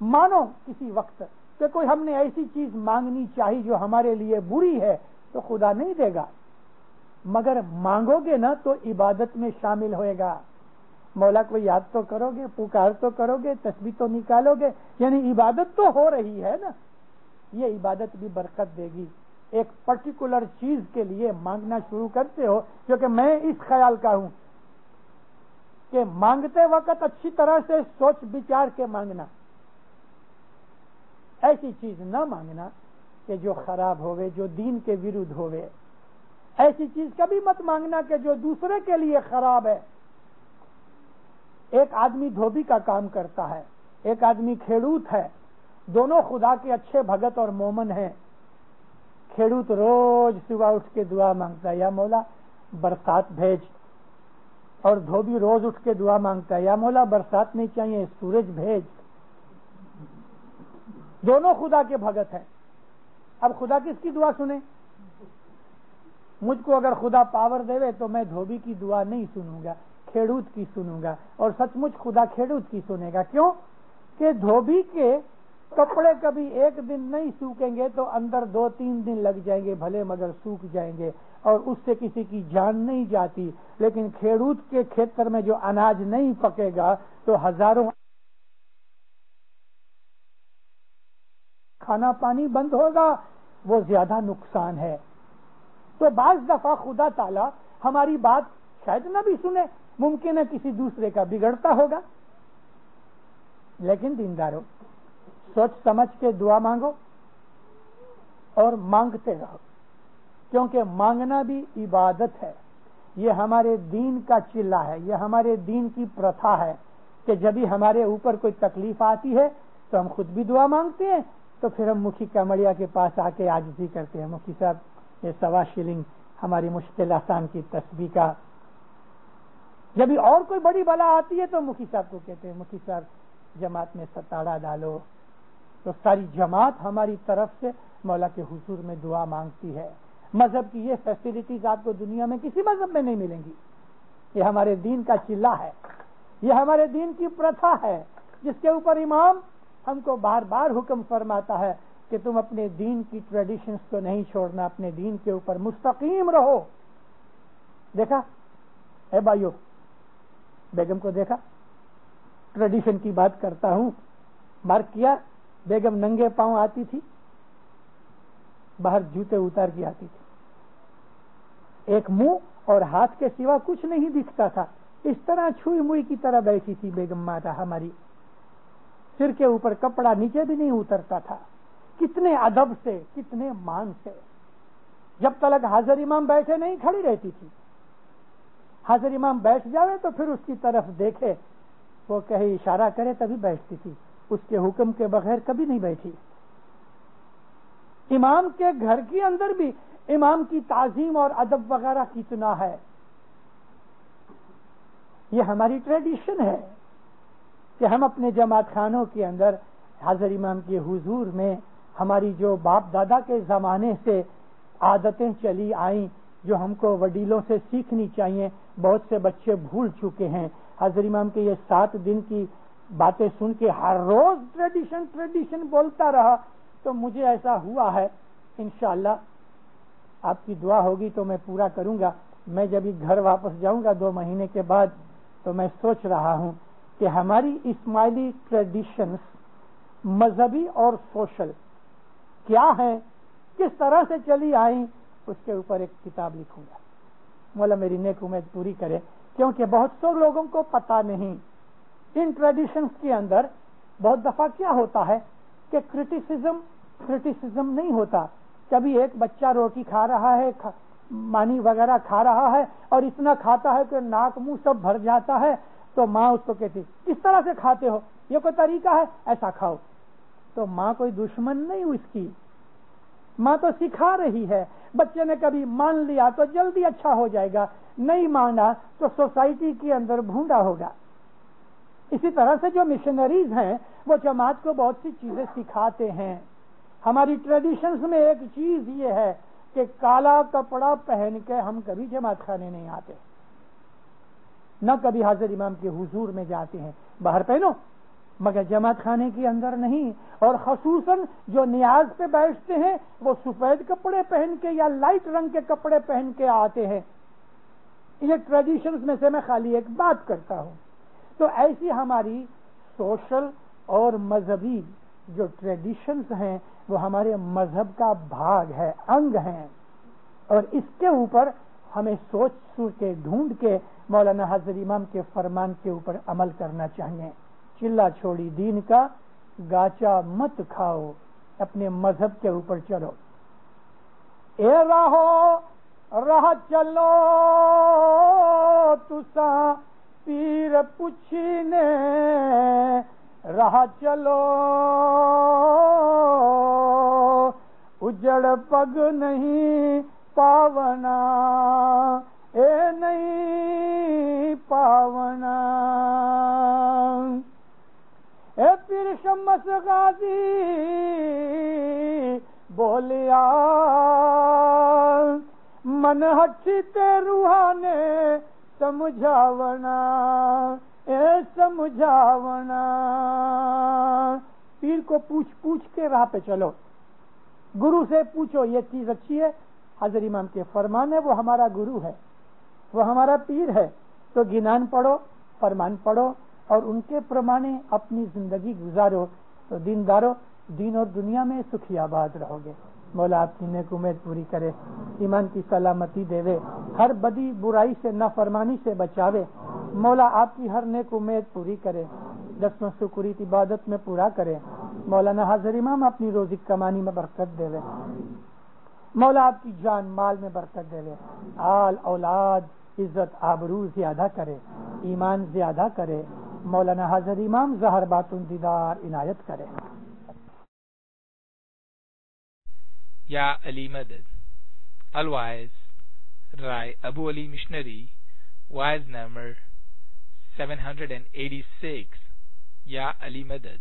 مانو کسی وقت کہ کوئی ہم نے ایسی چیز مانگنی چاہی جو ہمارے لیے بری ہے تو خدا نہیں دے گا، مگر مانگو گے نا تو عبادت میں شامل ہوئے گا۔ مولا کو یاد تو کرو گے، پکار تو کرو گے، تسبیح تو نکالو گے، یعنی عبادت تو ہو رہی ہے نا، یہ عبادت بھی برکت دے گی۔ ایک پرٹیکولر چیز کے لیے مانگنا شروع کرتے ہو، کیونکہ میں اس خیال کا ہوں کہ مانگتے وقت اچھی طرح سے سوچ بچار کے مانگنا، ایسی چیز نہ مانگنا کہ جو خراب ہوئے، جو دین کے ورودھ ہوئے۔ ایسی چیز کبھی مت مانگنا کہ جو دوسرے کے لیے خراب ہے۔ ایک آدمی دھوبی کا کام کرتا ہے، ایک آدمی کھیڑوت ہے، دونوں خدا کے اچھے بھگت اور مومن ہیں۔ کھیڑوت روز صبح اٹھ کے دعا مانگتا ہے یا مولا برسات بھیج، اور دھوبی روز اٹھ کے دعا مانگتا ہے یا مولا برسات نہیں چاہیے، سورج بھیج۔ دونوں خدا کے بھگت ہیں۔ اب خدا کس کی دعا سنے؟ مجھ کو اگر خدا پاور دے تو میں دھوبی کی دعا نہیں سنوں گا، کھیڑوت کی سنوں گا، اور سچ مچ خدا کھیڑوت کی سنے گا۔ کیوں کہ دھوبی کے کپڑے کبھی ایک دن نہیں سوکھیں گے تو اندر 2-3 دن لگ جائیں گے، بھلے مگر سوکھ جائیں گے، اور اس سے کسی کی جان نہیں جاتی۔ لیکن کھیڑوت کے کھیتر میں جو اناج نہیں پکے گا تو ہزاروں کھانا پانی بند ہوگا، وہ زیادہ نقصان ہے۔ تو بعض دفعہ خدا تعالی ہماری بات شاید نہ بھی سنے، ممکن ہے کسی دوسرے کا بگڑتا ہوگا، لیکن دینداروں سوچ سمجھ کے دعا مانگو اور مانگتے رہو، کیونکہ مانگنا بھی عبادت ہے۔ یہ ہمارے دین کا چلہ ہے، یہ ہمارے دین کی پرتھا ہے کہ جب بھی ہمارے اوپر کوئی تکلیف آتی ہے تو ہم خود بھی دعا مانگتے ہیں، تو پھر ہم مکھی کمڑیا کے پاس آ کے عاجزی کرتے ہیں، مکھی صاحب یہ 1.25 شلنگ ہماری مشکل آسان کی تسبیح کا۔ جب بھی اور کوئی بڑی بلا آتی ہے تو مکھی صاحب کو کہتے ہیں مکھی صاحب جماعت میں ستاڑا ڈالو، تو ساری جماعت ہماری طرف سے مولا کے حضور میں دعا مانگتی ہے۔ مذہب کی یہ فیسلٹیز آپ کو دنیا میں کسی مذہب میں نہیں ملیں گی۔ یہ ہمارے دین کا چلہ ہے، یہ ہمارے دین کی پرتھا ہے، جس کے اوپر امام ہم کو بار بار حکم فرماتا ہے کہ تم اپنے دین کی ٹریڈیشنز کو نہیں چھوڑنا، اپنے دین کے اوپر مستقیم رہو۔ دیکھا اے بھائیو، بیگم کو دیکھا، ٹریڈیشن کی بات کرتا ہوں، مارک کیا بیگم ننگے پاؤں آتی تھی، باہر جوتے اتار کے آتی تھی، ایک منہ اور ہاتھ کے سوا کچھ نہیں دکھتا تھا، اس طرح چھوئی موئی کی طرح بیٹھی تھی بیگم ماتا ہماری، سر کے اوپر کپڑا نیچے بھی نہیں اترتا تھا۔ کتنے ادب سے، کتنے مان سے، جب تک حاضر امام بیٹھے نہیں کھڑی رہتی تھی، حاضر امام بیٹھ جاوے تو پھر اس کی طرف دیکھے، وہ کہے اشارہ کرے تبھی بیٹھتی تھی، اس کے حکم کے بغیر کبھی نہیں بیٹھی۔ امام کے گھر کے اندر بھی امام کی تعظیم اور ادب وغیرہ کتنا ہے۔ یہ ہماری ٹریڈیشن ہے کہ ہم اپنے جماعت خانوں کے اندر حاضر امام کے حضور میں ہماری جو باپ دادا کے زمانے سے عادتیں چلی آئیں، جو ہم کو وڈیلوں سے سیکھنی چاہیے، بہت سے بچے بھول چکے ہیں۔ حاضر امام کے یہ 7 دن کی باتیں سن کے ہر روز ٹریڈیشن بولتا رہا، تو مجھے ایسا ہوا ہے، انشاءاللہ آپ کی دعا ہوگی تو میں پورا کروں گا۔ میں جب گھر واپس جاؤں گا 2 مہینے کے بعد، تو میں سوچ رہا ہوں کہ ہماری اسماعیلی ٹریڈیشنز مذہبی اور سوشل کیا ہیں، کس طرح سے چلی آئیں، اس کے اوپر ایک کتاب لکھوں گا۔ مولا میری نیک امید پوری کرے، کیونکہ بہت سے لوگوں کو پتہ نہیں ان ٹریڈیشنز کے اندر بہت دفعہ کیا ہوتا ہے کہ کرٹیسزم نہیں ہوتا۔ کبھی ایک بچہ روٹی کھا رہا ہے، مانی وغیرہ کھا رہا ہے اور اتنا کھاتا ہے کہ ناک منہ سب بھر جاتا ہے، تو ماں اس کو کہتی اس طرح سے کھاتے ہو، یہ کوئی طریقہ ہے، ایسا کھاؤ. تو ماں کوئی دشمن نہیں اس کی، ماں تو سکھا رہی ہے. بچے نے کبھی مان لیا تو جلدی اچھا ہو جائے گا، نہیں مانا تو سوسائٹی کے اندر بھونڈا ہوگا. اسی طرح سے جو مشنریز ہیں وہ جماعت کو بہت سی چیزیں سکھاتے ہیں. ہماری ٹریڈیشنز میں ایک چیز یہ ہے کہ کالا کپڑا پہن کے ہم کبھی جماعت خانے نہیں آتے، نہ کبھی حاضر امام کے حضور میں جاتے ہیں. باہر پہنو مگر جماعت خانے کے اندر نہیں. اور خصوصاً جو نیاز پہ بیٹھتے ہیں وہ سفید کپڑے پہن کے یا لائٹ رنگ کے کپڑے پہن کے آتے ہیں. یہ ٹریڈیشنز میں سے میں خالی ایک بات کرتا ہوں. تو ایسی ہماری سوشل اور مذہبی جو ٹریڈیشنز ہیں وہ ہمارے مذہب کا بھاگ ہے، انگ ہیں، اور اس کے اوپر ہمیں سوچ کے ڈھونڈ کے مولانا حاضر امام کے فرمان کے اوپر عمل کرنا چاہیے. چلا چھوڑی دین کا، گاچا مت کھاؤ، اپنے مذہب کے اوپر چلو. اے راہو راہ چلو تساں پیر پوچھنے، راہ چلو اجڑ پگ نہیں پاونا، اے نہیں پاونا. اے پیر شمس غازی بولیا، من ہٹھی تے روحانے سمجھاونا، اے سمجھاونا. پیر کو پوچھ کے راہ پہ چلو، گرو سے پوچھو یہ چیز اچھی ہے. حضرت امام کے فرمان ہے، وہ ہمارا گرو ہے، وہ ہمارا پیر ہے. تو گنان پڑھو، فرمان پڑھو اور ان کے پرمانے اپنی زندگی گزارو، تو دیندارو دین اور دنیا میں سکھی آباد رہو گے. مولا آپ کی نیک امید پوری کرے، ایمان کی سلامتی دے، ہر بدی برائی سے نافرمانی سے بچاوے. مولا آپ کی ہر نیک امید پوری کرے، دسواں شکریت عبادت میں پورا کرے. مولانا حاضر امام اپنی روزی کمانی میں برکت دے. مولا آپ کی جان مال میں برکت دے، آل اولاد عزت آبرو زیادہ کرے، ایمان زیادہ کرے. مولانا حاضر امام ظہر باطن دیدار عنایت کرے. یا علی مدد. الوائز رائے ابو علی مشنری، وائز نمبر 786. یا علی مدد.